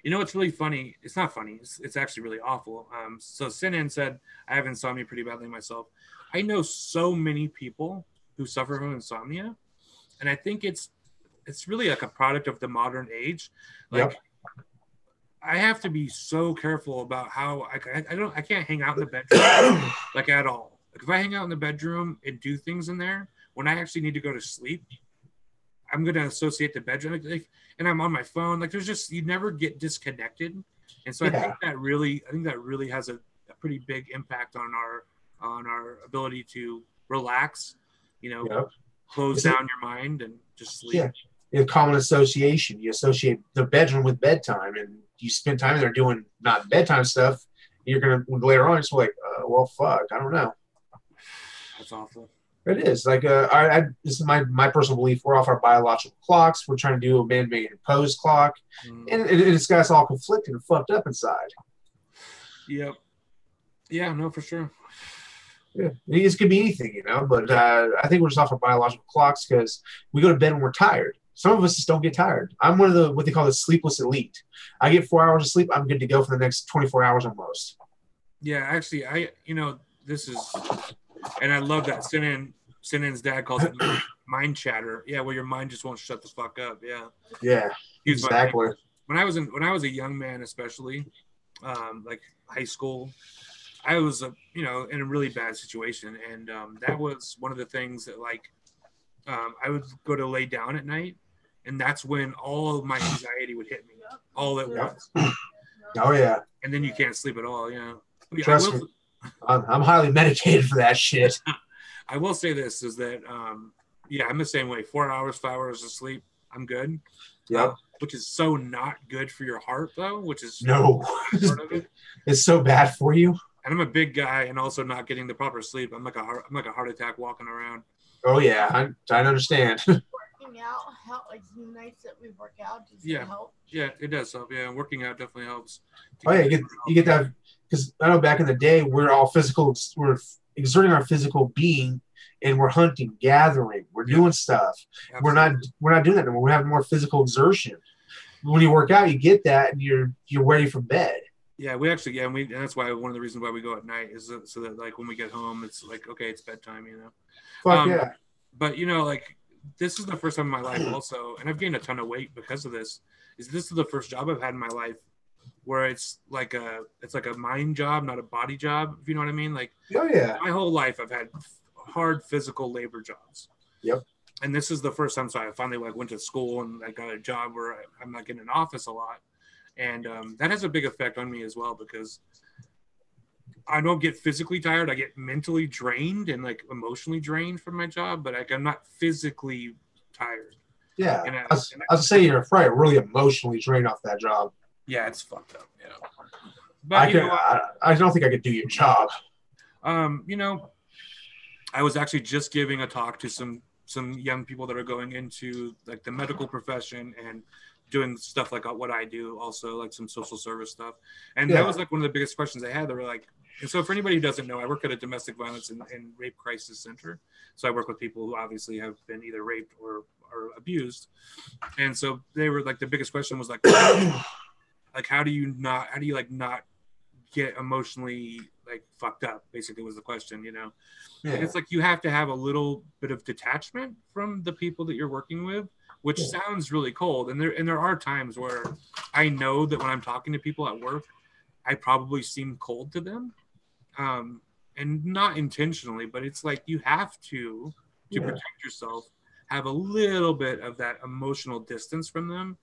You know, it's really funny. It's not funny. It's actually really awful. So Sinan said, I have insomnia pretty badly myself. I know so many people who suffer from insomnia. And I think it's really like a product of the modern age. Like I have to be so careful about how I can't hang out in the bedroom like at all. Like if I hang out in the bedroom and do things in there, when I actually need to go to sleep, I'm going to associate the bedroom and I'm on my phone. Like there's just, you never get disconnected. And so I think that really has a pretty big impact on our ability to relax, you know, close down your mind and just sleep.
Yeah, common association. You associate the bedroom with bedtime, and you spend time in there doing not bedtime stuff. You're gonna later on just like, well, fuck, I don't know.
That's awful.
It is like this is my personal belief. We're off our biological clocks. We're trying to do a man-made imposed clock, and it's got us all conflicted and fucked up inside.
Yep. Yeah, no, for sure.
Yeah, it could be anything, you know. But I think we're just off our biological clocks because we go to bed when we're tired. Some of us just don't get tired. I'm one of the what they call the sleepless elite. I get 4 hours of sleep. I'm good to go for the next 24 hours almost.
Yeah, actually, this is, and I love that. Sinan's dad calls it mind chatter. Yeah, where your mind just won't shut the fuck up. Yeah.
Yeah. Exactly.
When I was a young man, especially, like high school. I was, in a really bad situation, and that was one of the things that, like, I would go to lay down at night, and that's when all of my anxiety would hit me, all at once.
Oh yeah.
And then you can't sleep at all. Yeah.
Trust me, I'm highly medicated for that shit.
I will say this is that, I'm the same way. 4 hours, 5 hours of sleep, I'm good.
Yep.
Which is so not good for your heart, though. Which is
no,
part of it.
It's so bad for you.
And I'm a big guy, and also not getting the proper sleep. I'm like a heart attack walking around.
Oh yeah, I understand.
Working out help, like the nights that we work out. Does it help?
Yeah, it does help. Yeah, working out definitely helps.
Oh yeah, you get that because I know back in the day we're all physical. We're exerting our physical being, and we're hunting, gathering, we're doing stuff. Absolutely. We're not doing that anymore. We're having more physical exertion. When you work out, you get that, and you're ready for bed.
Yeah, we actually, and that's why one of the reasons why we go at night is so that like when we get home, it's like, okay, it's bedtime, you know.
Fuck yeah.
But like this is the first time in my life also, and I've gained a ton of weight because of this. This is the first job I've had in my life where it's like a mind job, not a body job. If you know what I mean? Like,
oh yeah.
My whole life I've had hard physical labor jobs.
Yep.
And this is the first time, so I finally went to school and I got a job where I'm not getting an office a lot. And that has a big effect on me as well because I don't get physically tired. I get mentally drained and like emotionally drained from my job, but like I'm not physically tired.
Yeah.
And,
I was saying you're probably really emotionally drained off that job.
yeah, it's fucked up. Yeah. But
I don't think I could do your job.
you know, I was actually just giving a talk to some young people that are going into like the medical profession and doing stuff like what I do, also like some social service stuff. And that was like one of the biggest questions they had. They were like, and so for anybody who doesn't know, I work at a domestic violence and rape crisis center. So I work with people who obviously have been either raped or abused. And so they were like, the biggest question was like, like, how do you not get emotionally like fucked up, basically was the question, you know. Yeah. And it's like you have to have a little bit of detachment from the people that you're working with, which sounds really cold. And there are times where I know that when I'm talking to people at work, I probably seem cold to them. And not intentionally, but it's like you have to protect yourself, have a little bit of that emotional distance from them.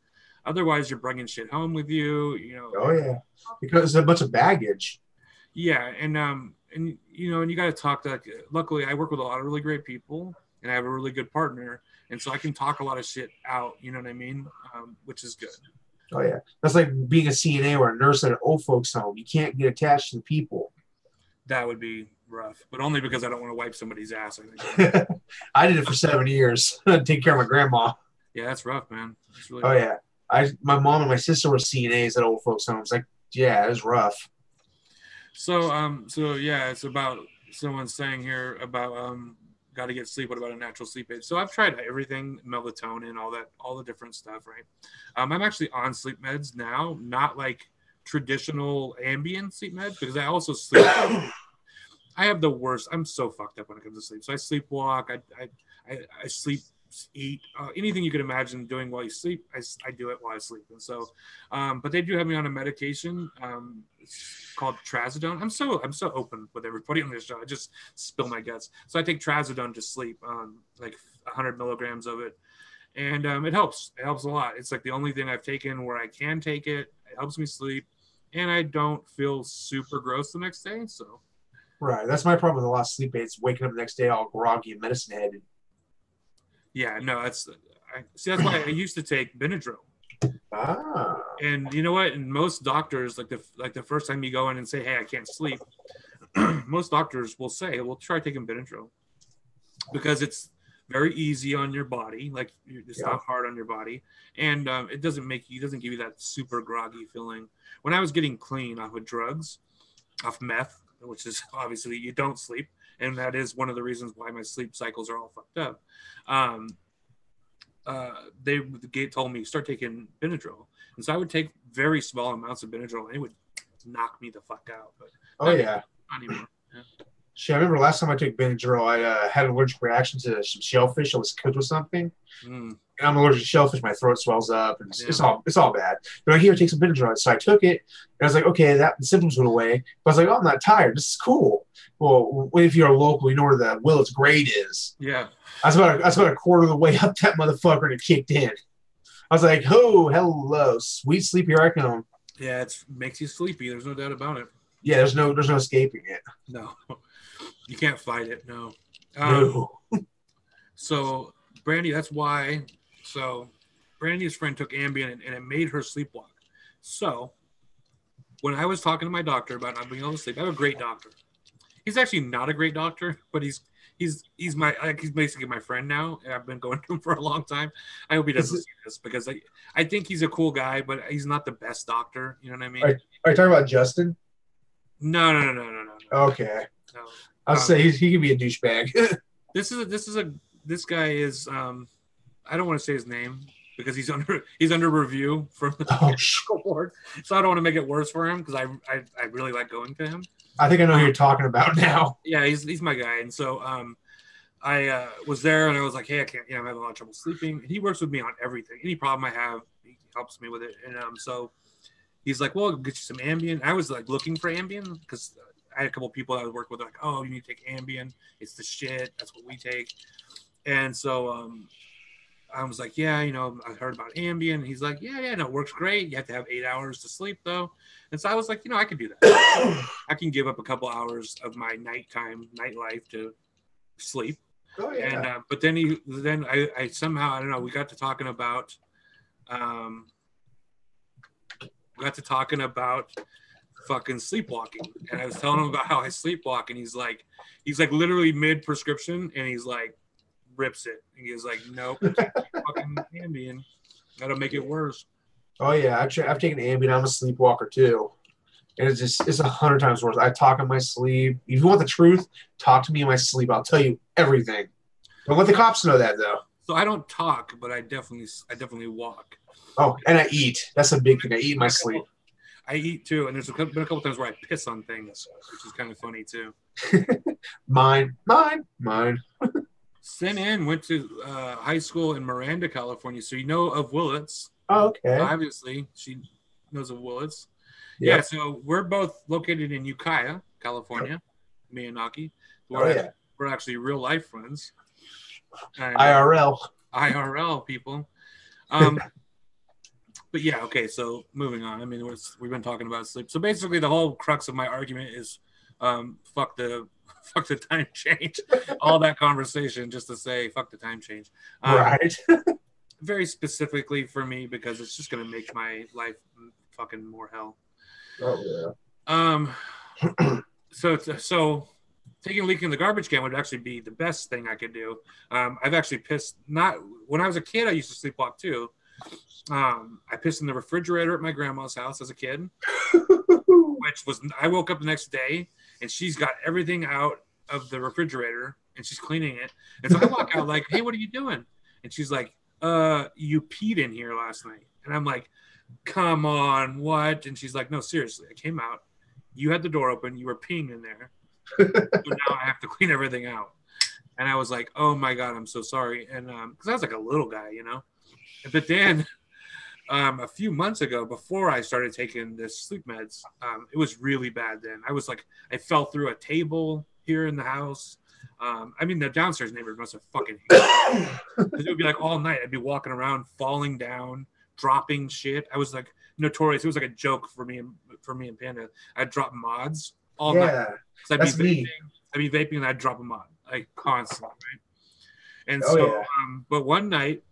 Otherwise, you're bringing shit home with you, you know.
Oh yeah, because it's a bunch of baggage.
Yeah, and you know, and you got to talk to. Luckily, I work with a lot of really great people, and I have a really good partner, and so I can talk a lot of shit out. You know what I mean? Which is good.
Oh yeah, that's like being a CNA or a nurse at an old folks home. You can't get attached to the people.
That would be rough, but only because I don't want to wipe somebody's ass. I think.
I did it for 7 years. Take care of my grandma.
Yeah, that's rough, man. That's really
rough.
Yeah.
My mom and my sister were CNAs at old folks' homes. Like, yeah, it was rough.
So yeah, it's about someone saying here about got to get sleep. What about a natural sleep aid? So I've tried everything, melatonin, all the different stuff, right? I'm actually on sleep meds now, not like traditional Ambien sleep meds, because I also sleep. I have the worst. I'm so fucked up when it comes to sleep. So I sleepwalk. I sleep. Eat anything you could imagine doing while you sleep. I do it while I sleep, and so but they do have me on a medication called trazodone. I'm so open with everybody on this show. I just spill my guts. So I take trazodone to sleep, like 100 milligrams of it, and it helps a lot. It's like the only thing I've taken where I can take it. It helps me sleep, and I don't feel super gross the next day. So
right, that's my problem with a lot of sleep aids. Waking up the next day all groggy and medicine headed.
Yeah, no, that's why I used to take Benadryl.
Ah.
And you know what? And most doctors, like the first time you go in and say, "Hey, I can't sleep," most doctors will say, "Well, try taking Benadryl," because it's very easy on your body. Like it's not hard on your body, and it doesn't give you that super groggy feeling. When I was getting clean off of drugs, off meth, which is obviously you don't sleep. And that is one of the reasons why my sleep cycles are all fucked up. The gate told me start taking Benadryl, and so I would take very small amounts of Benadryl, and it would knock me the fuck out. But not anymore. Yeah.
Shit, I remember last time I took Benadryl, I had an allergic reaction to some shellfish I was cooked with something. And I'm allergic to shellfish. My throat swells up, and it's all bad. But I take some Benadryl, so I took it, and I was like, okay, the symptoms went away. But I was like, oh, I'm not tired. This is cool. Well, if you're a local, you know where the Willits grade is.
Yeah.
I was about a quarter of the way up that motherfucker, and it kicked in. I was like, oh, hello, sweet sleep, here I come.
Yeah, it makes you sleepy. There's no doubt about it.
Yeah, there's no escaping it.
No, you can't fight it. No.
No.
So Brandy, that's why. So Brandy's friend took Ambien, and it made her sleepwalk. So when I was talking to my doctor about not being able to sleep, I have a great doctor. He's actually not a great doctor, but he's basically my friend now, and I've been going to him for a long time. I hope he doesn't see this, because I think he's a cool guy, but he's not the best doctor. You know what I mean?
Are you talking about Justin?
No.
Okay.
No.
I'll say he can be a douchebag.
This guy is I don't want to say his name because he's under review from the medical board, so I don't want to make it worse for him, because I really like going to him.
I think I know who you're talking about now.
Yeah, he's my guy, and so I was there, and I was like, hey, I can't, I'm having a lot of trouble sleeping. And he works with me on everything, any problem I have, he helps me with it, and so he's like, well, I'll get you some Ambien. I was like looking for Ambien because I had a couple people that I was working with, like, oh, you need to take Ambien. It's the shit. That's what we take. And so I was like, yeah, I heard about Ambien. And he's like, yeah, no, it works great. You have to have 8 hours to sleep, though. And so I was like, I can do that. I can give up a couple hours of my nightlife to sleep.
Oh yeah.
And but then I somehow, I don't know, we got to talking about fucking sleepwalking, and I was telling him about how I sleepwalk, and he's like literally mid prescription, and he's like rips it, and he's like, nope, fucking Ambien, that'll make it worse.
Oh yeah, I've taken Ambien. I'm a sleepwalker too, and it's 100 times worse. I talk in my sleep. If you want the truth, talk to me in my sleep. I'll tell you everything. Don't let the cops know that though.
So I don't talk, but I definitely walk.
Oh, and I eat. That's a big thing. I eat in my sleep.
I eat too, and there's been a couple times where I piss on things, which is kind of funny too.
Mine.
Sin went to high school in Miranda, California, so you know of Willits.
Oh, okay.
Obviously, she knows of Willits.
Yep.
Yeah, so we're both located in Ukiah, California, me and Naki.
We're
actually real life friends. And, IRL people. But yeah, okay, so moving on. I mean, we've been talking about sleep. So basically the whole crux of my argument is fuck the time change. All that conversation just to say fuck the time change.
Right.
Very specifically for me, because it's just going to make my life fucking more hell.
Oh yeah.
So taking a leak in the garbage can would actually be the best thing I could do. I've actually pissed, not when I was a kid, I used to sleepwalk too. I pissed in the refrigerator at my grandma's house as a kid, which was, I woke up the next day and she's got everything out of the refrigerator and she's cleaning it. And so I walk out like, hey, what are you doing? And she's like, you peed in here last night. And I'm like, come on, what? And she's like, no, seriously, I came out, you had the door open, you were peeing in there. So now I have to clean everything out. And I was like, oh my God, I'm so sorry. And because I was like a little guy, you know. But then a few months ago, before I started taking this sleep meds, it was really bad then. I was like, I fell through a table here in the house. I mean, the downstairs neighbors must have fucking hated it. Because it would be like all night. I'd be walking around, falling down, dropping shit. I was like notorious. It was like a joke for me and Panda. I'd drop mods all night. So
that's me.
I'd be vaping and I'd drop a mod like constantly, right? And but one night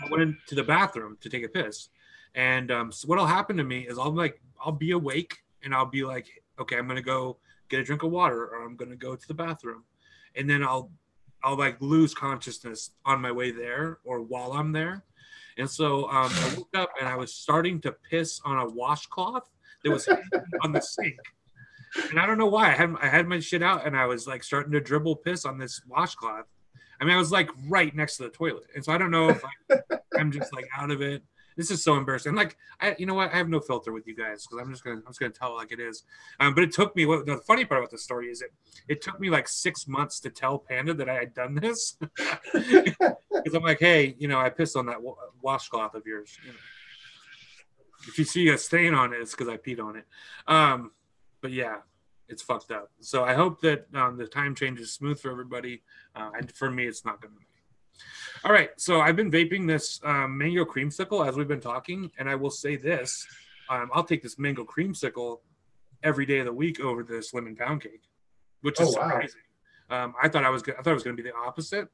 I went into the bathroom to take a piss, and so what'll happen to me is I'll be awake and I'll be like, okay, I'm gonna go get a drink of water or I'm gonna go to the bathroom, and then I'll like lose consciousness on my way there or while I'm there. And so I woke up and I was starting to piss on a washcloth that was on the sink. And I don't know why. I had my shit out and I was like starting to dribble piss on this washcloth. I mean, I was like right next to the toilet. And so I don't know if I'm just like out of it. This is so embarrassing. Like, you know what? I have no filter with you guys because I'm just gonna tell it like it is. But it took me. The funny part about the story is it took me like 6 months to tell Panda that I had done this because I'm like, hey, you know, I pissed on that washcloth of yours. You know, if you see a stain on it, it's because I peed on it. But yeah, it's fucked up. So I hope that the time change is smooth for everybody. And for me, it's not going to be. All right. So I've been vaping this mango creamsicle as we've been talking. And I will say this. I'll take this mango creamsicle every day of the week over this lemon pound cake, which is surprising. I thought it was going to be the opposite.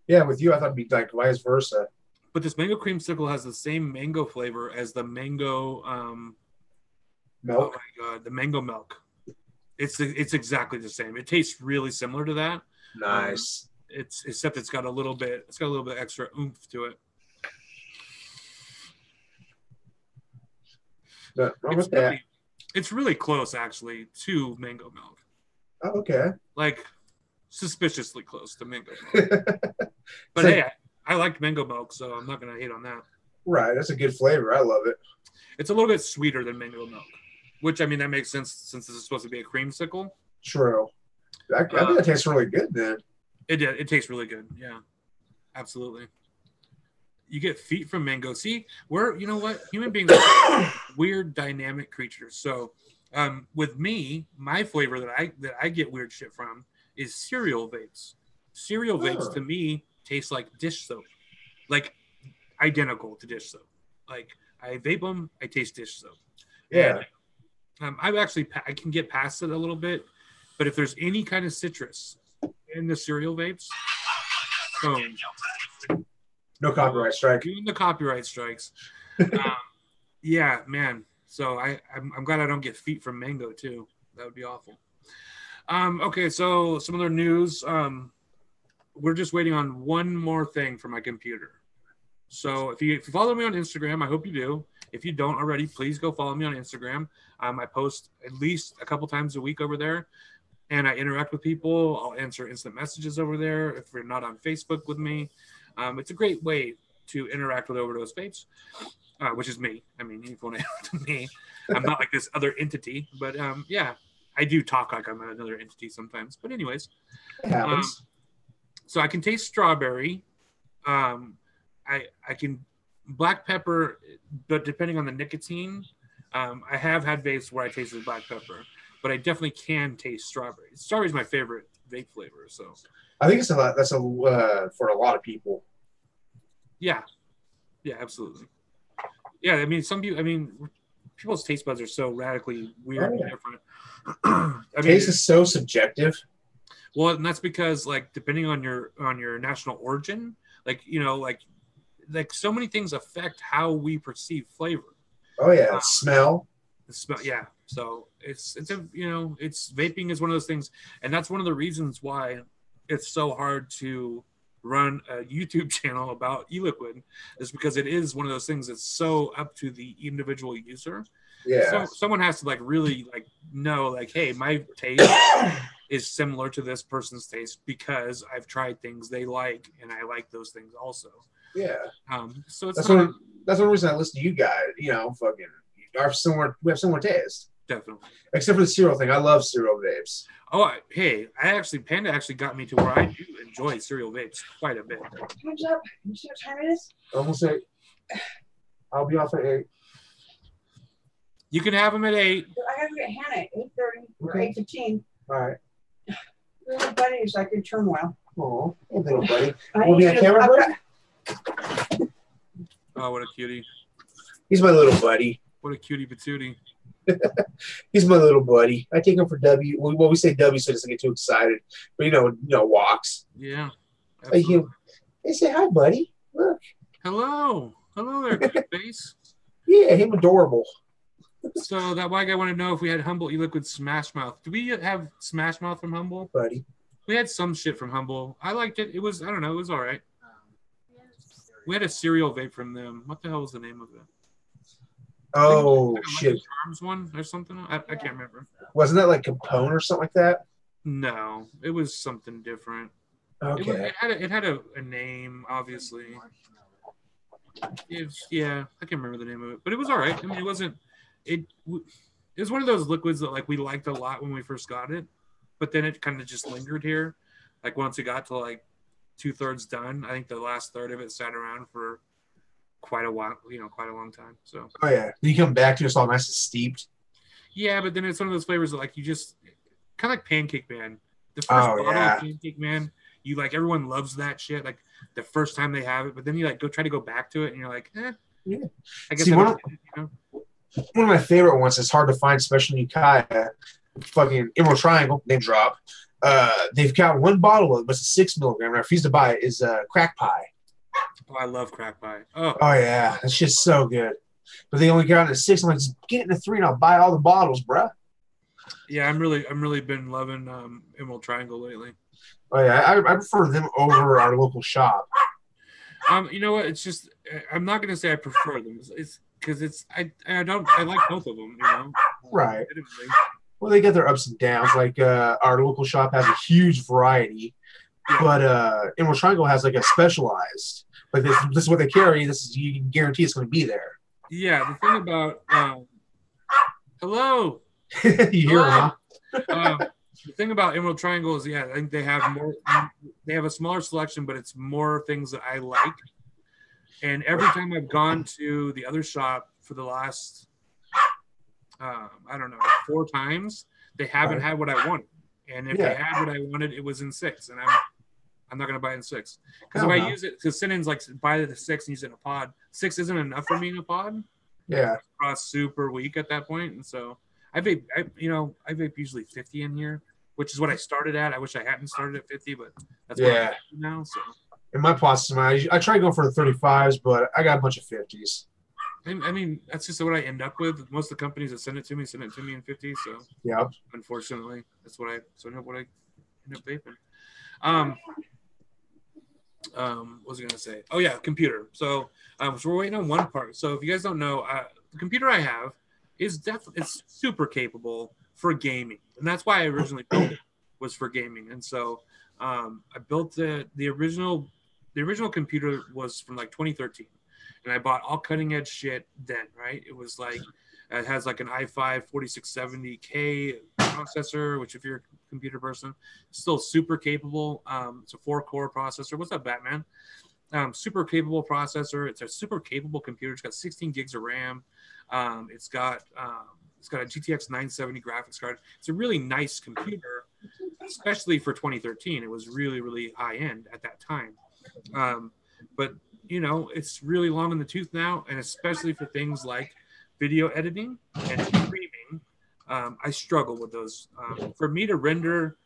Yeah, with you, I thought it'd be like vice versa. But
this mango creamsicle has the same mango flavor as the mango
milk.
Oh my God, the mango milk. It's exactly the same. It tastes really similar to that.
Nice.
Except it's got a little bit extra oomph to it. It's really close actually to mango milk.
Oh, okay.
Like suspiciously close to mango milk. But hey, I liked mango milk, so I'm not gonna hate on that.
Right, that's a good flavor. I love it.
It's a little bit sweeter than mango milk, which I mean that makes sense since this is supposed to be a creamsicle.
True. I think that tastes really good then.
It tastes really good. Yeah, absolutely. You get feet from mango. See, you know what? Human beings are weird, dynamic creatures. So, with me, my flavor that I get weird shit from is cereal vapes. Cereal vapes to me taste like dish soap, like identical to dish soap. Like I vape them, I taste dish soap.
Yeah.
And, I can get past it a little bit, but if there's any kind of citrus in the cereal vapes. Boom.
No copyright strike.
Doing the copyright strikes. Yeah, man. So I'm glad I don't get feet from Mango too. That would be awful. Okay, so some other news. We're just waiting on one more thing for my computer. So if you follow me on Instagram, I hope you do. If you don't already, please go follow me on Instagram. I post at least a couple times a week over there, and I interact with people. I'll answer instant messages over there if you're not on Facebook with me. It's a great way to interact with Overdose Vapes, which is me. I mean, you can to me. I'm not like this other entity, but yeah, I do talk like I'm another entity sometimes. But anyways,
It happens.
so I can taste strawberry. I can black pepper, but depending on the nicotine, I have had vapes where I tasted black pepper, but I definitely can taste strawberry. Strawberry is my favorite vape flavor. So
I think it's a lot. That's for a lot of people.
yeah, absolutely. Yeah, I mean, people's taste buds are so radically weird and different.
Taste is so subjective.
Well, and that's because, like, depending on your national origin, like, like so many things affect how we perceive flavor.
Oh yeah, smell.
The smell, yeah. So it's vaping is one of those things, and that's one of the reasons why it's so hard to run a YouTube channel about e-liquid, is because it is one of those things that's so up to the individual user.
Yeah.
So someone has to really know, hey, my taste is similar to this person's taste because I've tried things they like and I like those things also.
Yeah.
So it's
that's one reason I listen to you guys. We have similar taste.
Definitely.
Except for the cereal thing. I love cereal vapes.
Oh, hey, Panda actually got me to where I do enjoy cereal vapes quite a bit.
Time's up. You see what time it is?
Almost 8. I'll be off at 8.
You can have them at 8.
I gotta get Hannah at 8:30 or
Okay.
8:15.
All right.
Little buddy is like in turmoil.
Oh, hey, little buddy.
I
Will be on
need to-
camera,
I've
buddy?
got-
Oh, what a cutie.
He's my little buddy.
What a cutie patootie.
He's my little buddy. I take him for W. Well, we say W so he doesn't get too excited. But walks.
Yeah.
Hey, say hi, buddy. Look.
Hello there, cute face.
Yeah, him adorable.
So that white guy wanted to know if we had Humble E-Liquid Smash Mouth. Do we have Smash Mouth from Humble?
Buddy.
We had some shit from Humble. I liked it. It was, I don't know, it was all right. We had a cereal vape from them. What the hell was the name of it?
Oh,
like
shit.
Lucky Charms one or something? I can't remember.
Wasn't that like Capone or something like that?
No, it was something different.
Okay.
It had a name, obviously. Yeah, I can't remember the name of it, but it was all right. I mean, it wasn't. It was one of those liquids that we liked a lot when we first got it, but then it kind of just lingered here. Like once it got to 2/3 done, I think the last third of it sat around for quite a while, quite a long time. So.
Oh yeah, you come back to it, it's all nice and steeped.
Yeah, but then it's one of those flavors that you just kind of like Pancake Man. The first bottle of Pancake Man, everyone loves that shit. Like the first time they have it, but then you go try to go back to it, and you're like,
Yeah.
I guess.
See, one of my favorite ones is hard to find, especially in Ukiah. Fucking Emerald Triangle, name drop. They've got one bottle of it, but it's a 6 milligram. And I refuse to buy it. Is Crack Pie.
Oh, I love Crack Pie. Oh
yeah, that shit's so good. But they only got it in a 6. I'm like, just get it in a 3, and I'll buy all the bottles, bruh.
Yeah, I'm really been loving Emerald Triangle lately.
Oh yeah, I prefer them over our local shop.
You know what? It's just I'm not gonna say I prefer them. It's because I like both of them.
Right. Well, they get their ups and downs. Like our local shop has a huge variety, but Emerald Triangle has a specialized. Like this is what they carry. You can guarantee it's going to be there.
Yeah. The thing about hello.
You hear them, huh?
The thing about Emerald Triangle is, I think they have more. They have a smaller selection, but it's more things that I like. And every time I've gone to the other shop for the last, 4 times, they haven't had what I wanted. And if they had what I wanted, it was in 6. And I'm not gonna buy it in 6 because if I use it, because sit-ins buy the 6 and use it in a pod. 6 isn't enough for me in a pod.
Yeah,
it's super weak at that point, and so I vape. I vape usually 50 in here. which is what I started at. I wish I hadn't started at 50, but that's
Yeah.
what I'm at now. So
In my process, I try going for the 35s, but I got a bunch of 50s.
I mean, that's just what I end up with. Most of the companies that send it to me in 50. So
Yep.
unfortunately, that's what I end up vaping. What was I gonna say? Oh yeah, computer. So we're waiting on one part. So if you guys don't know, the computer I have is definitely it's super capable for gaming, and that's why I originally built it was for gaming. And so I built the original computer was from like 2013, and I bought all cutting edge shit then. Right? It was like it has like an i5 4670K processor, which if you're a computer person, still super capable. It's a 4-core processor. What's up, Batman? Super capable processor. It's a super capable computer. It's got 16 gigs of RAM. It's got a GTX 970 graphics card. It's a really nice computer, especially for 2013. It was really, really high end at that time. But you know, it's really long in the tooth now, and especially for things like video editing and streaming. I struggle with those. For me to render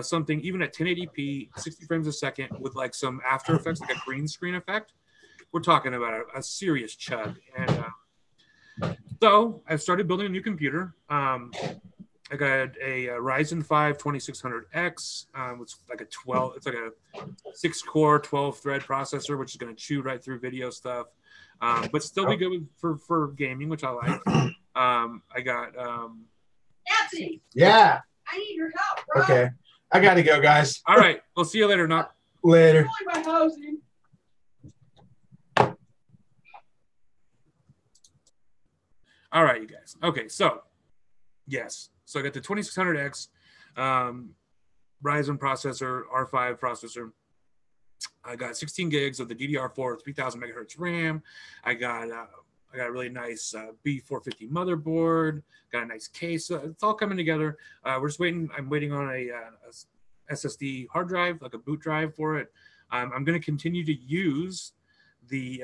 something even at 1080p, 60 frames a second with like some After Effects, like a green screen effect, we're talking about a serious chug. And so I've started building a new computer. I got a Ryzen 5 2600X, which is like it's like a 6-core, 12-thread processor, which is going to chew right through video stuff, but still be good for gaming, which I like. I got
Nancy,
Yeah.
I need your help, bro.
Okay. I got to go, guys.
all right. We'll see you later. Not
Later.
Only my housing.
all right, you guys. Okay, so yes, so I got the 2600X Ryzen processor, R5 processor. I got 16 gigs of the DDR4 3000 megahertz RAM. I got a really nice B450 motherboard. Got a nice case. It's all coming together. We're just waiting. I'm waiting on a SSD hard drive, like a boot drive for it. I'm going to continue to use the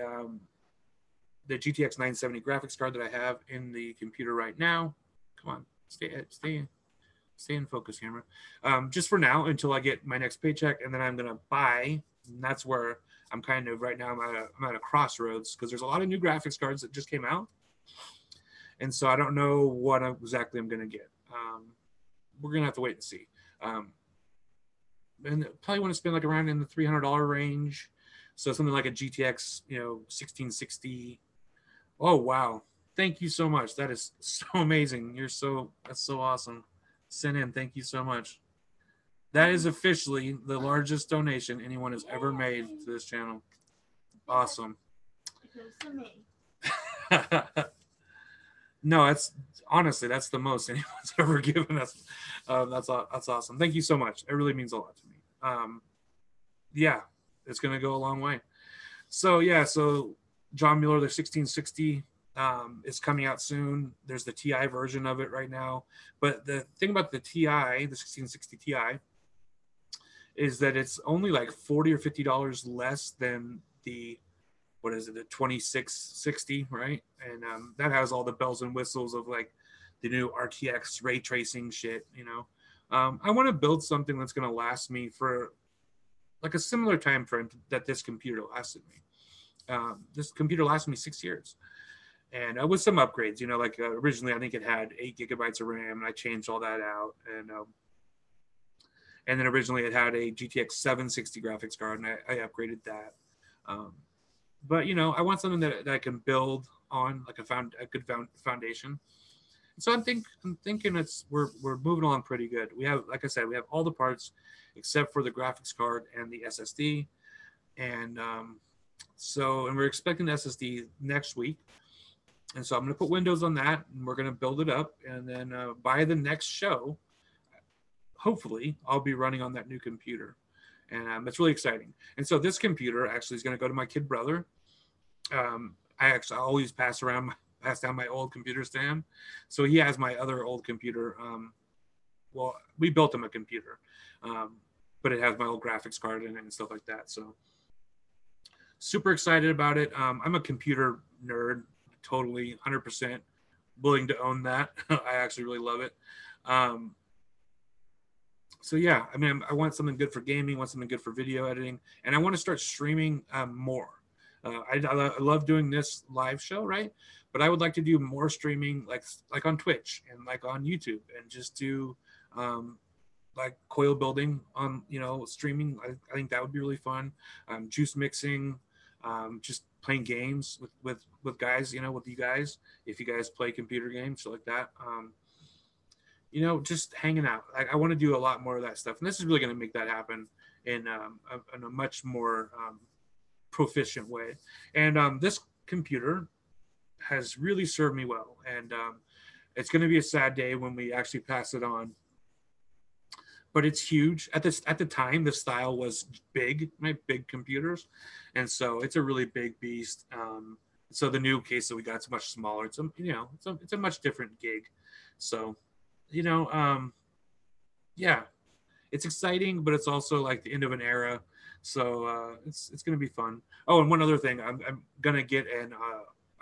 GTX 970 graphics card that I have in the computer right now. Come on, stay in focus, camera. Just for now until I get my next paycheck, and then I'm going to buy. And that's where I'm kind of right now. I'm at a crossroads because there's a lot of new graphics cards that just came out, and so I don't know what exactly I'm going to get. We're going to have to wait and see. And probably want to spend like around in the $300 range. So something like a GTX, 1660. Oh wow! Thank you so much. That is so amazing. That's so awesome. Send in. Thank you so much. That is officially the largest donation anyone has ever made to this channel. Awesome. No, that's the most anyone's ever given us. That's awesome. Thank you so much. It really means a lot to me. Yeah, it's gonna go a long way. So John Mueller, the 1660 is coming out soon. There's the TI version of it right now. But the thing about the TI, the 1660 Ti, is that it's only like $40 or $50 less than the 2660, right? And that has all the bells and whistles of like the new RTX ray tracing shit. I want to build something that's going to last me for like a similar time frame that this computer lasted me. This computer lasted me 6 years, and with some upgrades. Originally I think it had 8 gigabytes of RAM, and I changed all that out, and then originally it had a GTX 760 graphics card, and I upgraded that. But I want something that I can build on, like a good foundation. So I'm thinking we're moving along pretty good. We have, like I said, we have all the parts except for the graphics card and the SSD, and we're expecting the SSD next week. And so I'm going to put Windows on that, and we're going to build it up, and then by the next show, hopefully, I'll be running on that new computer, and it's really exciting. And so this computer actually is going to go to my kid brother. I always pass down my old computers to him, so he has my other old computer. Well, we built him a computer, but it has my old graphics card in it and stuff like that. So super excited about it. I'm a computer nerd, totally 100% willing to own that. I actually really love it. So yeah, I mean, I want something good for gaming, want something good for video editing, and I want to start streaming more. I love doing this live show, right? But I would like to do more streaming, like on Twitch and like on YouTube, and just do like coil building on streaming. I think that would be really fun. Juice mixing, just playing games with guys, with you guys, if you guys play computer games, so like that. Just hanging out. I want to do a lot more of that stuff, and this is really going to make that happen in a much more proficient way. And this computer has really served me well, and it's going to be a sad day when we actually pass it on. But it's huge. At the time, the style was big, right? Big computers, and so it's a really big beast. So the new case that we got is much smaller. It's a much different gig. So, yeah, it's exciting, but it's also like the end of an era. So it's gonna be fun. Oh, and one other thing, I'm gonna get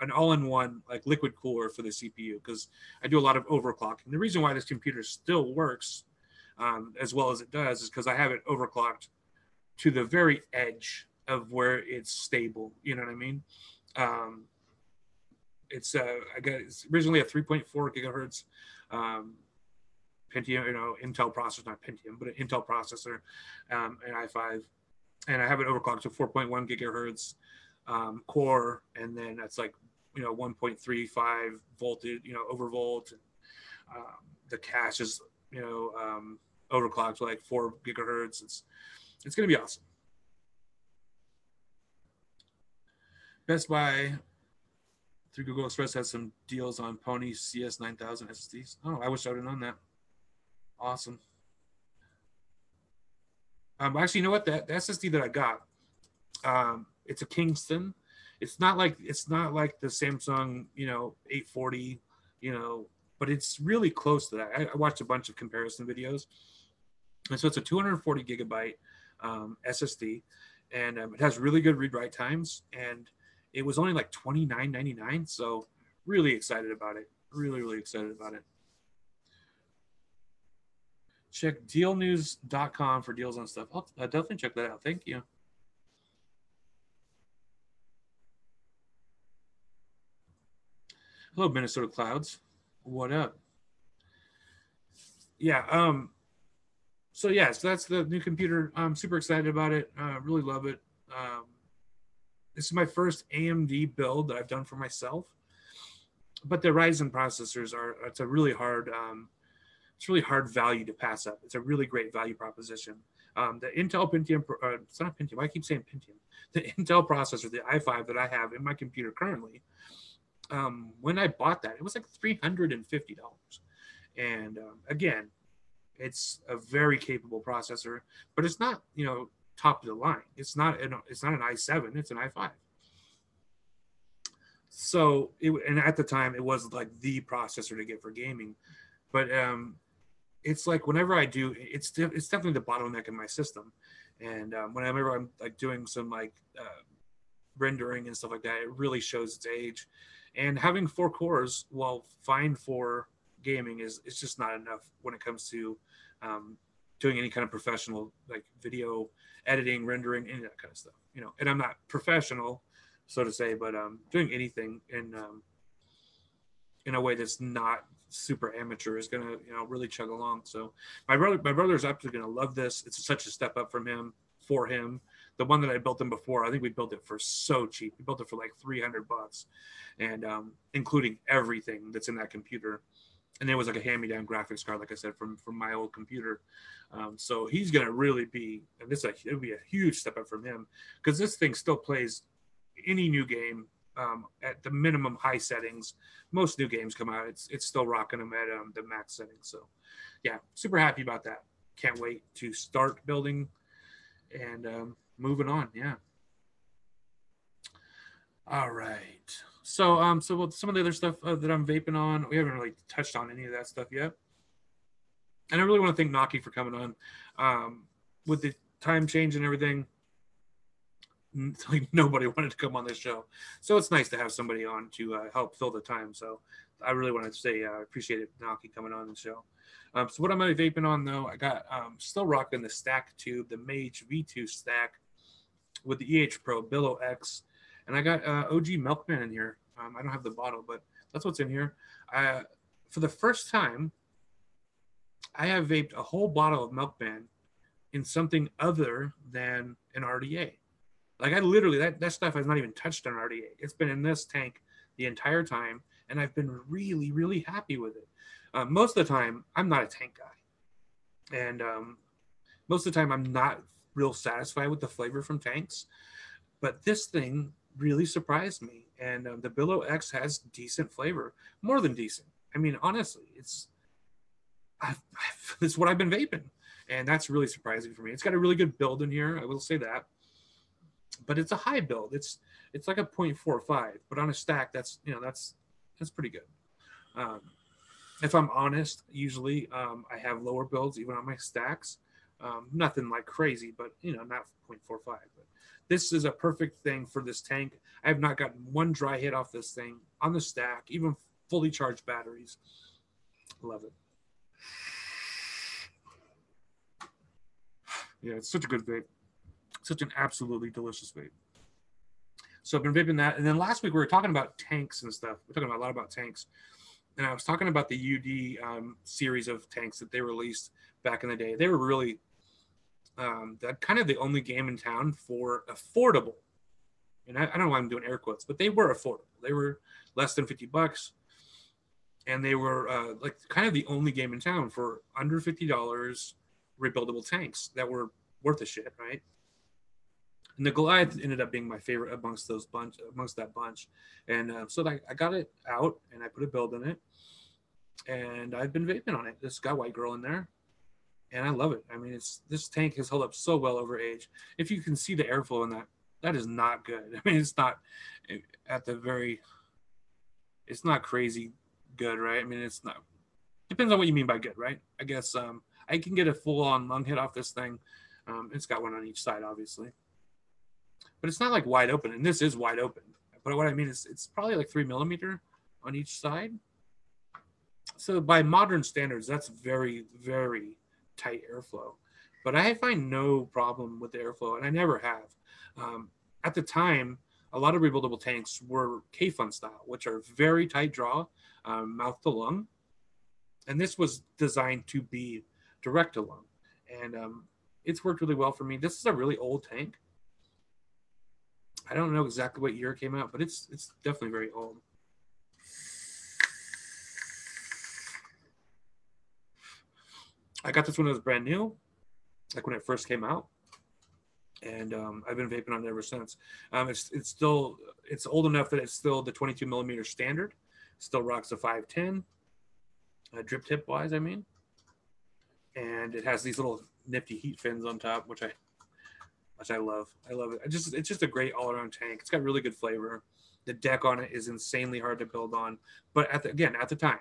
an all-in-one like liquid cooler for the CPU, because I do a lot of overclocking. The reason why this computer still works as well as it does is because I have it overclocked to the very edge of where it's stable. You know what I mean? It's originally a 3.4 gigahertz Pentium, Intel processor, not Pentium, but an Intel processor, an i5, and I have it overclocked to 4.1 gigahertz core, and then that's like 1.35 voltage, overvolt. The cache is overclocked to like 4 gigahertz. It's going to be awesome. Best Buy through Google Express has some deals on Pony CS9000 SSDs. Oh, I wish I would have known that. Awesome. Actually, you know what? The SSD that I got, it's a Kingston. It's not like the Samsung, 840, but it's really close to that. I watched a bunch of comparison videos, and so it's a 240 gigabyte SSD, and it has really good read-write times, and it was only like $29.99. So really excited about it. Really, really excited about it. Check dealnews.com for deals on stuff. I'll definitely check that out. Thank you. Hello, Minnesota Clouds. What up? Yeah. So that's the new computer. I'm super excited about it. Really love it. This is my first AMD build that I've done for myself. But the Ryzen processors it's a really hard. It's really hard value to pass up. It's a really great value proposition. The Intel Pentium, it's not Pentium. I keep saying Pentium. The Intel processor, the i5 that I have in my computer currently, when I bought that, it was like $350. And again, it's a very capable processor, but it's not, top of the line. It's not an i7. It's an i5. So and at the time, it was like the processor to get for gaming, but it's like whenever I do, it's definitely the bottleneck in my system, and whenever I'm like doing some like rendering and stuff like that, it really shows its age. And having 4 cores, while fine for gaming, it's just not enough when it comes to doing any kind of professional like video editing, rendering, any of that kind of stuff. And I'm not professional, so to say, but doing anything in a way that's not super amateur is gonna really chug along. So my brother's absolutely gonna love this. It's such a step up for him. The one that I built him before, I think we built it for so cheap. We built it for like $300, and including everything that's in that computer. And it was like a hand-me-down graphics card, like I said, from my old computer. So he's gonna really be, and it'll be a huge step up from him, because this thing still plays any new game at the minimum high settings. Most new games come out, it's still rocking them at the max settings. So yeah, super happy about that. Can't wait to start building and moving on. Yeah. All right. So some of the other stuff that I'm vaping on, we haven't really touched on any of that stuff yet. And I really want to thank Naki for coming on. With the time change and everything, like nobody wanted to come on this show. So it's nice to have somebody on to help fill the time. So I really wanted to say I appreciate it, Naki, coming on the show. So what am I vaping on though? I got still rocking the Stack Tube, the Mage V2 Stack with the EH Pro Billow X, and I got OG Milkman in here. I don't have the bottle, but that's what's in here. For the first time, I have vaped a whole bottle of Milkman in something other than an RDA. Like I literally, that stuff has not even touched an RDA. It's been in this tank the entire time, and I've been really, really happy with it. Most of the time, I'm not a tank guy. And most of the time, I'm not real satisfied with the flavor from tanks. But this thing really surprised me. And the Billow X has decent flavor, more than decent. I mean, honestly, it's what I've been vaping. And that's really surprising for me. It's got a really good build in here. I will say that. But it's a high build. It's like a 0.45, but on a stack, that's pretty good. If I'm honest, usually I have lower builds even on my stacks. Nothing like crazy, but not 0.45. But this is a perfect thing for this tank. I have not gotten one dry hit off this thing on the stack, even fully charged batteries. Love it. Yeah, it's such a good vape. Such an absolutely delicious vape. So I've been vaping that. And then last week we were talking about tanks and stuff. We're talking a lot about tanks. And I was talking about the UD series of tanks that they released back in the day. They were really that kind of the only game in town for affordable. And I don't know why I'm doing air quotes, but they were affordable. They were less than $50. And they were like kind of the only game in town for under $50 rebuildable tanks that were worth a shit, right? And the Goliath ended up being my favorite amongst that bunch. And so I got it out and I put a build in it. And I've been vaping on it. It's got White Girl in there. And I love it. I mean, this tank has held up so well over age. If you can see the airflow in that is not good. I mean, it's not it's not crazy good, right? I mean, it's not, depends on what you mean by good, right? I guess I can get a full-on lung hit off this thing. It's got one on each side, obviously. But it's not like wide open, and this is wide open. But what I mean is it's probably like 3 millimeter on each side. So by modern standards, that's very, very tight airflow. But I find no problem with the airflow, and I never have. At the time, a lot of rebuildable tanks were K-Fun style, which are very tight draw, mouth to lung. And this was designed to be direct to lung. And it's worked really well for me. This is a really old tank. I don't know exactly what year it came out, but it's definitely very old. I got this when it was brand new, like when it first came out, and I've been vaping on it ever since. It's old enough that it's still the 22 millimeter standard. Still rocks a 510, drip tip wise, I mean, and it has these little nifty heat fins on top, which I love. I love it. It's just a great all-around tank. It's got really good flavor. The deck on it is insanely hard to build on, but at the time,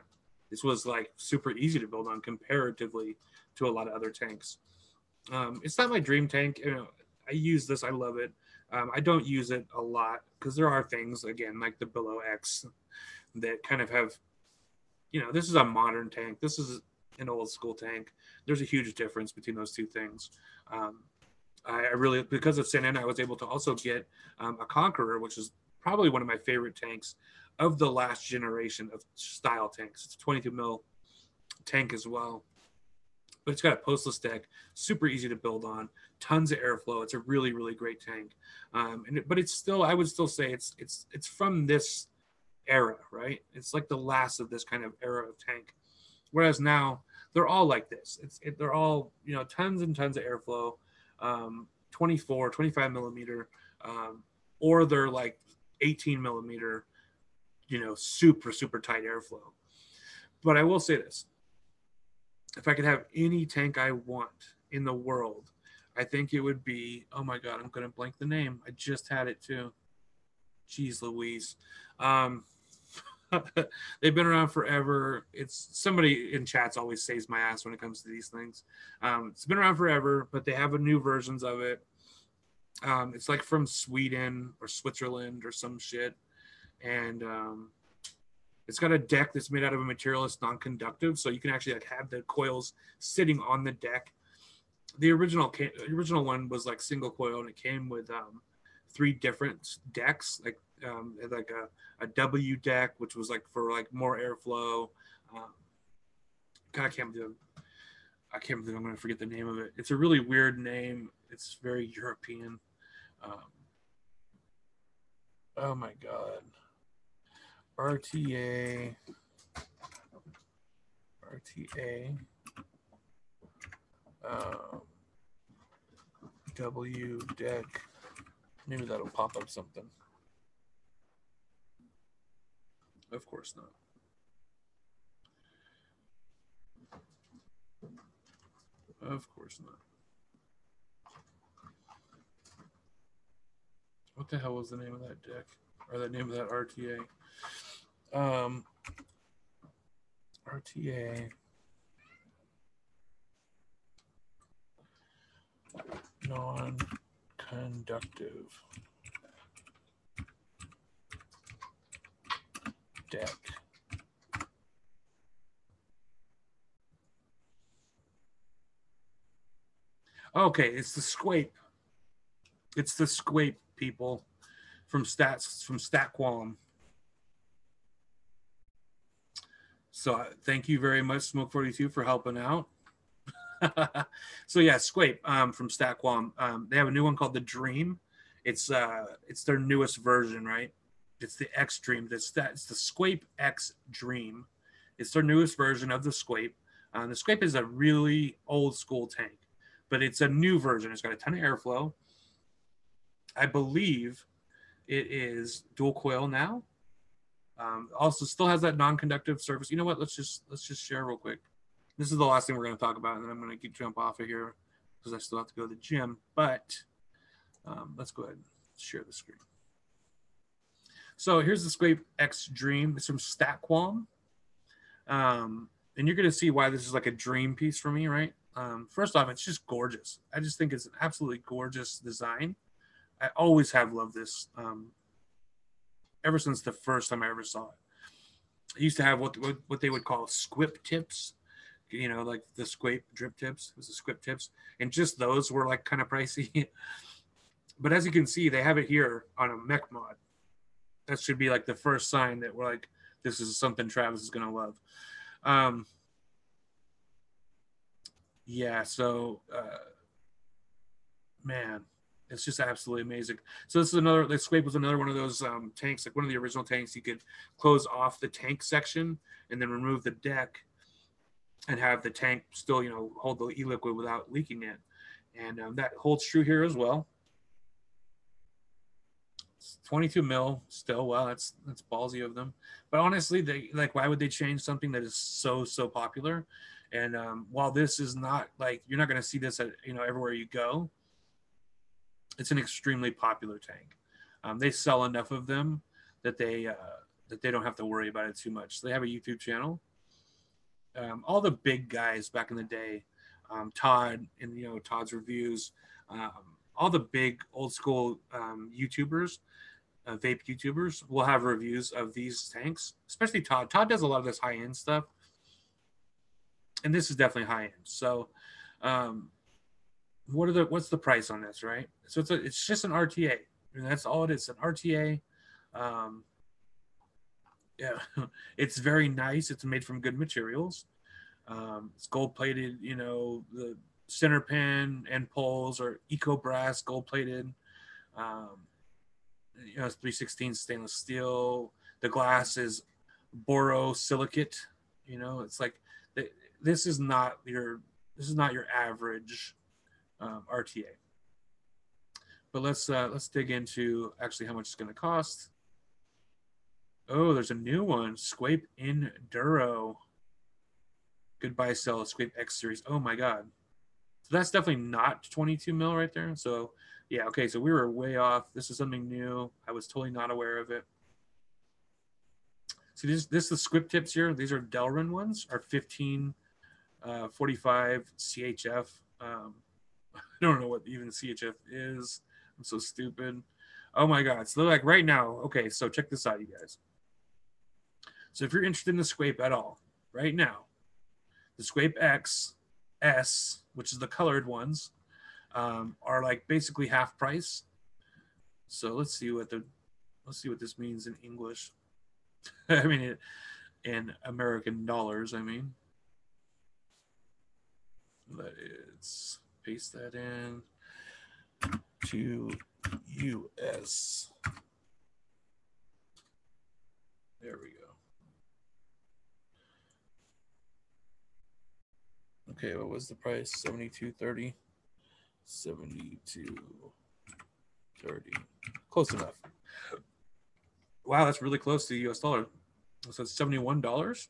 this was like super easy to build on comparatively to a lot of other tanks. It's not my dream tank. I use this. I love it. I don't use it a lot because there are things, again, like the Billow X that kind of have, this is a modern tank. This is an old school tank. There's a huge difference between those two things. I really, because of Sin, I was able to also get a Conqueror, which is probably one of my favorite tanks of the last generation of style tanks. It's a 22 mil tank as well, but it's got a postless deck, super easy to build on, tons of airflow. It's a really, really great tank. But it's still, I would still say it's from this era, right? It's like the last of this kind of era of tank. Whereas now they're all like this. They're all, tons and tons of airflow. 24, 25 millimeter, or they're like 18 millimeter, super, super tight airflow. But I will say this. If I could have any tank I want in the world, I think it would be, oh my God, I'm going to blank the name. I just had it too. Jeez Louise. They've been around forever. It's somebody in chats always saves my ass when it comes to these things. It's been around forever, but they have new versions of it. It's like from Sweden or Switzerland or some shit, and it's got a deck that's made out of a material that's non-conductive, so you can actually like have the coils sitting on the deck. The original one was like single coil, and it came with 3 different decks, like a W deck, which was like for like more airflow. God, I can't believe I'm going to forget the name of it. It's a really weird name. It's very European. Oh my God. RTA. W deck. Maybe that'll pop up something. Of course not. Of course not. What the hell was the name of that deck? Or the name of that RTA? RTA. Non-conductive deck. Okay, it's the Squape. It's the Squape, people, from StatQualm. So thank you very much, Smoke42, for helping out. So yeah, Squape from StatQualm. They have a new one called the Dream. It's their newest version, right? It's the X Dream. It's the Squape X Dream. It's their newest version of the Squape. The Squape is a really old school tank, but it's a new version. It's got a ton of airflow. I believe it is dual coil now. Also, still has that non-conductive surface. You know what? Let's just share real quick. This is the last thing we're going to talk about, and then I'm going to jump off of here because I still have to go to the gym. But let's go ahead and share the screen. So here's the Squape X Dream. It's from StatQualm. And you're going to see why this is like a dream piece for me, right? First off, it's just gorgeous. I just think it's an absolutely gorgeous design. I always have loved this ever since the first time I ever saw it. I used to have what they would call squip tips, you know, like the Squape drip tips. It was the squip tips. And just those were like kind of pricey. But as you can see, they have it here on a mech mod. That should be like the first sign that we're like, this is something Travis is going to love. Yeah, so man, it's just absolutely amazing. So this Squape was another one of those tanks, like one of the original tanks. You could close off the tank section and then remove the deck and have the tank still, you know, hold the e-liquid without leaking it. And that holds true here as well. It's 22 mil still. Wow, that's ballsy of them. But honestly, why would they change something that is so popular? And while this is not like, you're not going to see this at, you know, everywhere you go, it's an extremely popular tank. They sell enough of them that they don't have to worry about it too much. So they have a YouTube channel. All the big guys back in the day, Todd and, you know, Todd's reviews, all the big old school YouTubers, vape YouTubers will have reviews of these tanks, especially Todd. Todd does a lot of this high end stuff, and this is definitely high end. So, what's the price on this, right? So it's just an RTA, and that's all it is, an RTA. Yeah, it's very nice. It's made from good materials. It's gold plated. You know, the center pin and poles are eco brass, gold plated. You know, it's 316 stainless steel. The glass is borosilicate. You know, it's like this is not your average RTA. But let's dig into actually how much it's going to cost. Oh, there's a new one, Squape Enduro. Goodbye, sell Squape X series. Oh my god. So that's definitely not 22 mil right there. So yeah, okay, so we were way off. This is something new. I was totally not aware of it. See, this the Squip tips here. These are Delrin ones, are 1545 CHF. I don't know what even CHF is, I'm so stupid. Oh my god. So like right now, okay, so check this out, you guys. So if you're interested in the Squape at all, right now, the Squape X S, which is the colored ones, are like basically half price. So let's see what this means in English. I mean, in American dollars. I mean, let's paste that in to US. There we go. Okay, what was the price? 72.30. 72.30. Close enough. Wow, that's really close to the US dollar. So it's $71.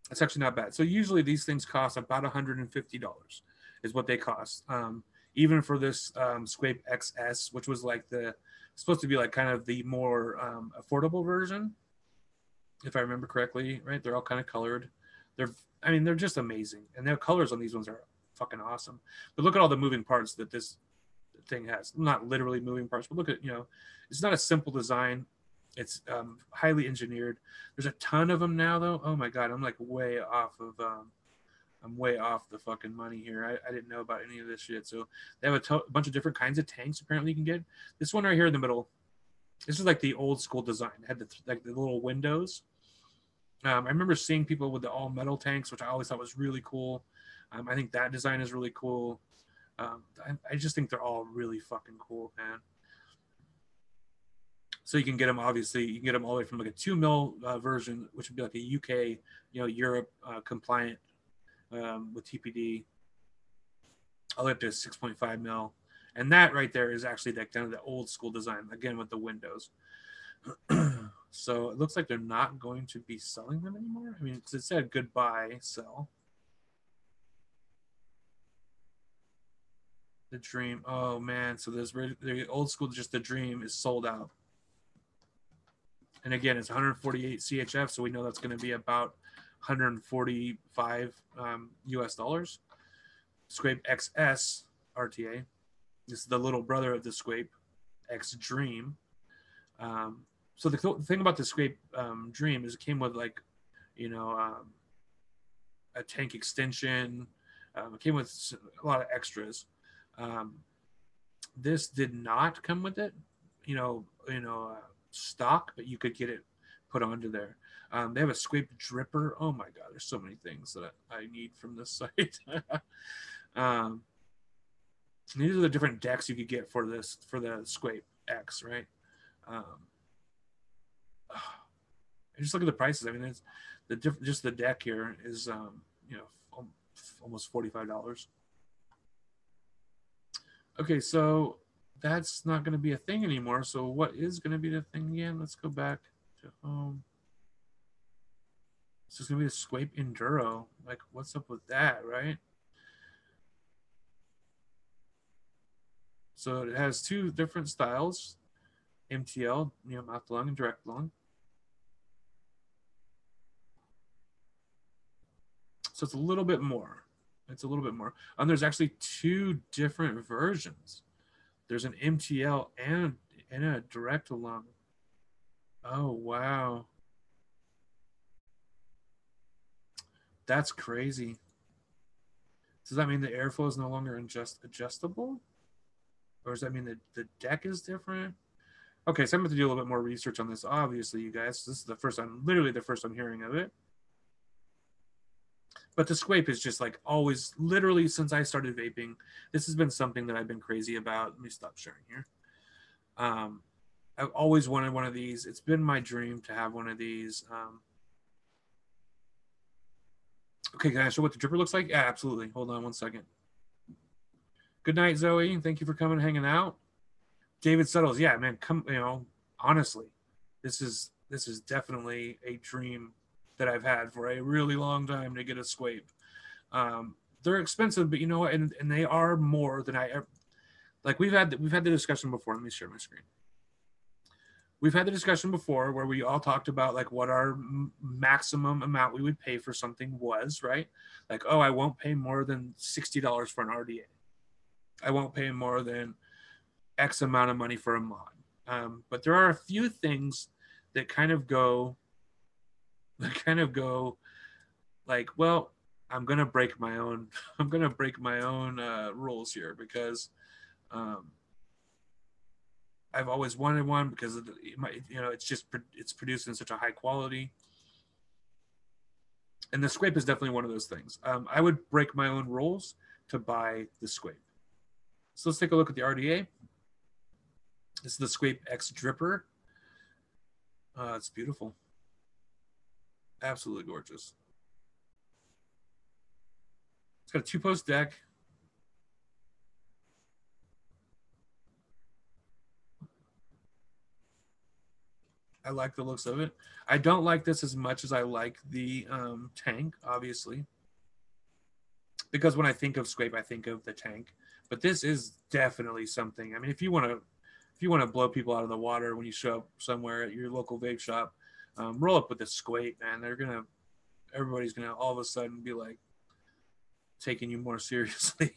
That's actually not bad. So usually these things cost about $150 is what they cost. Even for this Squape XS, which was like supposed to be like kind of the more affordable version, if I remember correctly, right? They're all kind of colored. They're just amazing. And their colors on these ones are fucking awesome. But look at all the moving parts that this thing has. Not literally moving parts, but look at, it's not a simple design. It's highly engineered. There's a ton of them now, though. Oh my god, I'm like way off the fucking money here. I didn't know about any of this shit. So they have a bunch of different kinds of tanks. Apparently, you can get this one right here in the middle. This is like the old school design. It had the little windows. I remember seeing people with the all metal tanks, which I always thought was really cool. I think that design is really cool. I just think they're all really fucking cool, man. So you can get them, obviously, you can get them all the way from like a 2 mil version, which would be like a UK, Europe compliant with TPD, all the way up to 6.5 mil. And that right there is actually that kind of the old school design, again, with the windows. So it looks like they're not going to be selling them anymore. I mean, because it said goodbye, sell. The Dream. Oh, man. So there's the old school, just the Dream is sold out. And again, it's 148 CHF, so we know that's going to be about 145 US dollars. Squape XS RTA. This is the little brother of the Squape X Dream. So the thing about the Squape Dream is it came with like, a tank extension. It came with a lot of extras. This did not come with it, stock, but you could get it put onto there. They have a Squape dripper. Oh my god, there's so many things that I need from this site. These are the different decks you could get for the Squape X, right? Just look at the prices. I mean, it's just the deck here is almost $45. Okay, so that's not going to be a thing anymore. So what is going to be the thing again? Let's go back to home. This is going to be the Squape Enduro. Like, what's up with that, right? So it has two different styles, MTL, mouth to lung and direct lung. So it's a little bit more. And there's actually two different versions. There's an MTL and a direct lung. Oh, wow. That's crazy. Does that mean the airflow is no longer adjustable? Or does that mean that the deck is different? Okay, so I'm going to do a little bit more research on this. Obviously, you guys, this is literally the first I'm hearing of it. But the Squape is just like always, literally since I started vaping, this has been something that I've been crazy about. Let me stop sharing here. I've always wanted one of these. It's been my dream to have one of these. Okay, can I show what the dripper looks like? Yeah, absolutely. Hold on one second. Good night, Zoe. Thank you for coming and hanging out. David Settles. Yeah, man, honestly, this is definitely a dream that I've had for a really long time to get a Squape. They're expensive, but you know what? And they are more than I ever. Like we've had the discussion before. Let me share my screen. We've had the discussion before where we all talked about like what our maximum amount we would pay for something was, right? Like, oh, I won't pay more than $60 for an RDA. I won't pay more than X amount of money for a mod. But there are a few things that kind of go like, well, I'm gonna break my own rules here because I've always wanted one because of it's produced in such a high quality. And the scrape is definitely one of those things. I would break my own rules to buy the scrape. So let's take a look at the RDA. This is the Scrape X Dripper. It's beautiful. Absolutely gorgeous. It's got a 2-post deck. I like the looks of it. I don't like this as much as I like the tank, obviously. Because when I think of scrape, I think of the tank. But this is definitely something. I mean, if you want to blow people out of the water when you show up somewhere at your local vape shop, roll up with the scrape, man. Everybody's gonna all of a sudden be like taking you more seriously.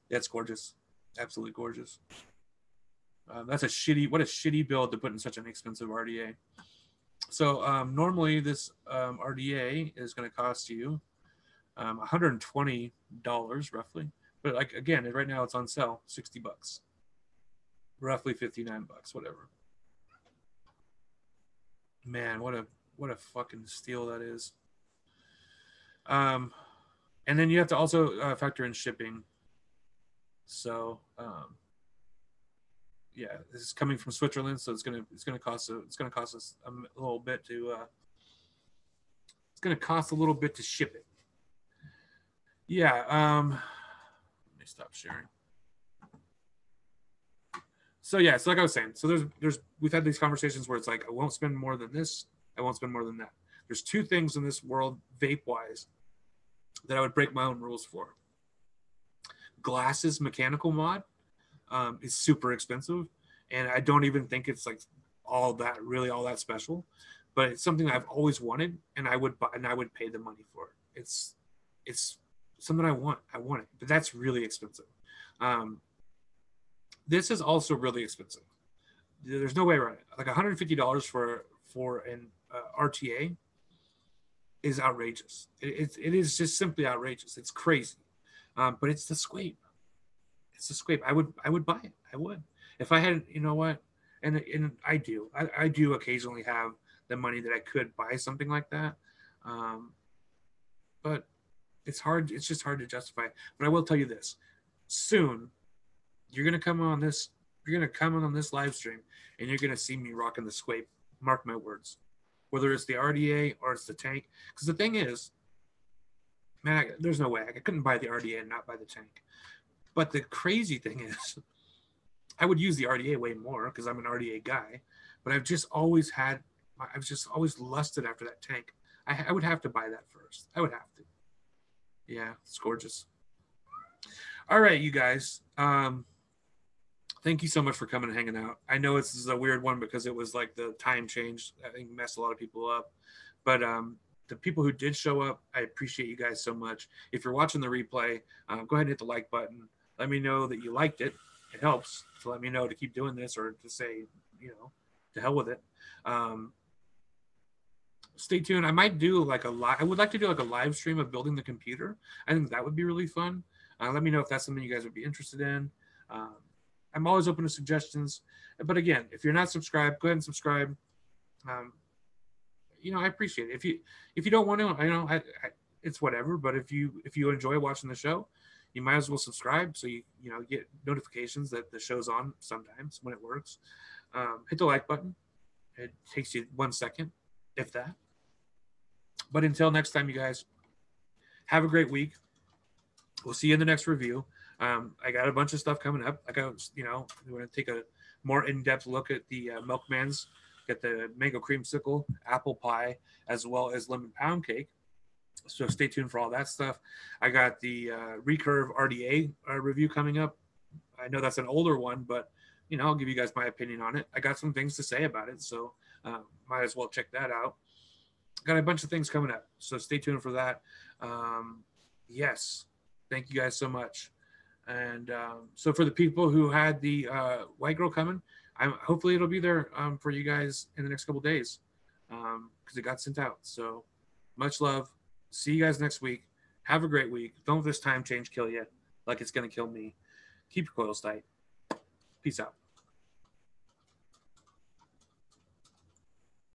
That's gorgeous, absolutely gorgeous. What a shitty build to put in such an expensive RDA. So normally this RDA is going to cost you $120 roughly, but like again, right now it's on sale, $60, roughly $59, whatever. Man, what a fucking steal that is. And then you have to also factor in shipping. So yeah, this is coming from Switzerland, so it's gonna cost us a little bit to ship it. Yeah, let me stop sharing. So yeah, so like I was saying, so we've had these conversations where it's like I won't spend more than this, I won't spend more than that. There's two things in this world, vape wise, that I would break my own rules for. Glasses mechanical mod is super expensive, and I don't even think it's like all that special, but it's something I've always wanted, and I would buy, and I would pay the money for it. It's something I want it, but that's really expensive. This is also really expensive. There's no way around it. Like $150 for an RTA is outrageous. It is just simply outrageous. It's crazy, but it's the scrape. It's the scrape. I would buy it. I would if I had. You know what? And I do. I do occasionally have the money that I could buy something like that, but it's hard. It's just hard to justify. But I will tell you this: soon, you're gonna come on this. You're gonna come on this live stream, and you're gonna see me rocking the scrape. Mark my words. Whether it's the RDA or it's the tank, because the thing is, man, there's no way I couldn't buy the RDA and not buy the tank. But the crazy thing is, I would use the RDA way more because I'm an RDA guy. But I've just always lusted after that tank. I would have to buy that first. I would have to. Yeah, it's gorgeous. All right, you guys. Thank you so much for coming and hanging out. I know this is a weird one because it was like the time changed. I think messed a lot of people up. But the people who did show up, I appreciate you guys so much. If you're watching the replay, go ahead and hit the like button. Let me know that you liked it. It helps to let me know to keep doing this or to say, to hell with it. Stay tuned. I might do like I would like to do like a live stream of building the computer. I think that would be really fun. Let me know if that's something you guys would be interested in. I'm always open to suggestions. But again, if you're not subscribed, go ahead and subscribe. I appreciate it. If you don't want to, it's whatever. But if you enjoy watching the show, you might as well subscribe so you get notifications that the show's on sometimes when it works. Hit the like button. It takes you 1 second, if that. But until next time, you guys, have a great week. We'll see you in the next review. I got a bunch of stuff coming up. We're going to take a more in-depth look at the Milkman's. Get the mango creamsicle, apple pie, as well as lemon pound cake. So stay tuned for all that stuff. I got the Recurve RDA review coming up. I know that's an older one, but I'll give you guys my opinion on it. I got some things to say about it, so might as well check that out. Got a bunch of things coming up, so stay tuned for that. Yes, thank you guys so much. And so for the people who had the white girl coming, hopefully it'll be there for you guys in the next couple days because it got sent out. So much love. See you guys next week. Have a great week. Don't let this time change kill you like it's going to kill me. Keep your coils tight. Peace out.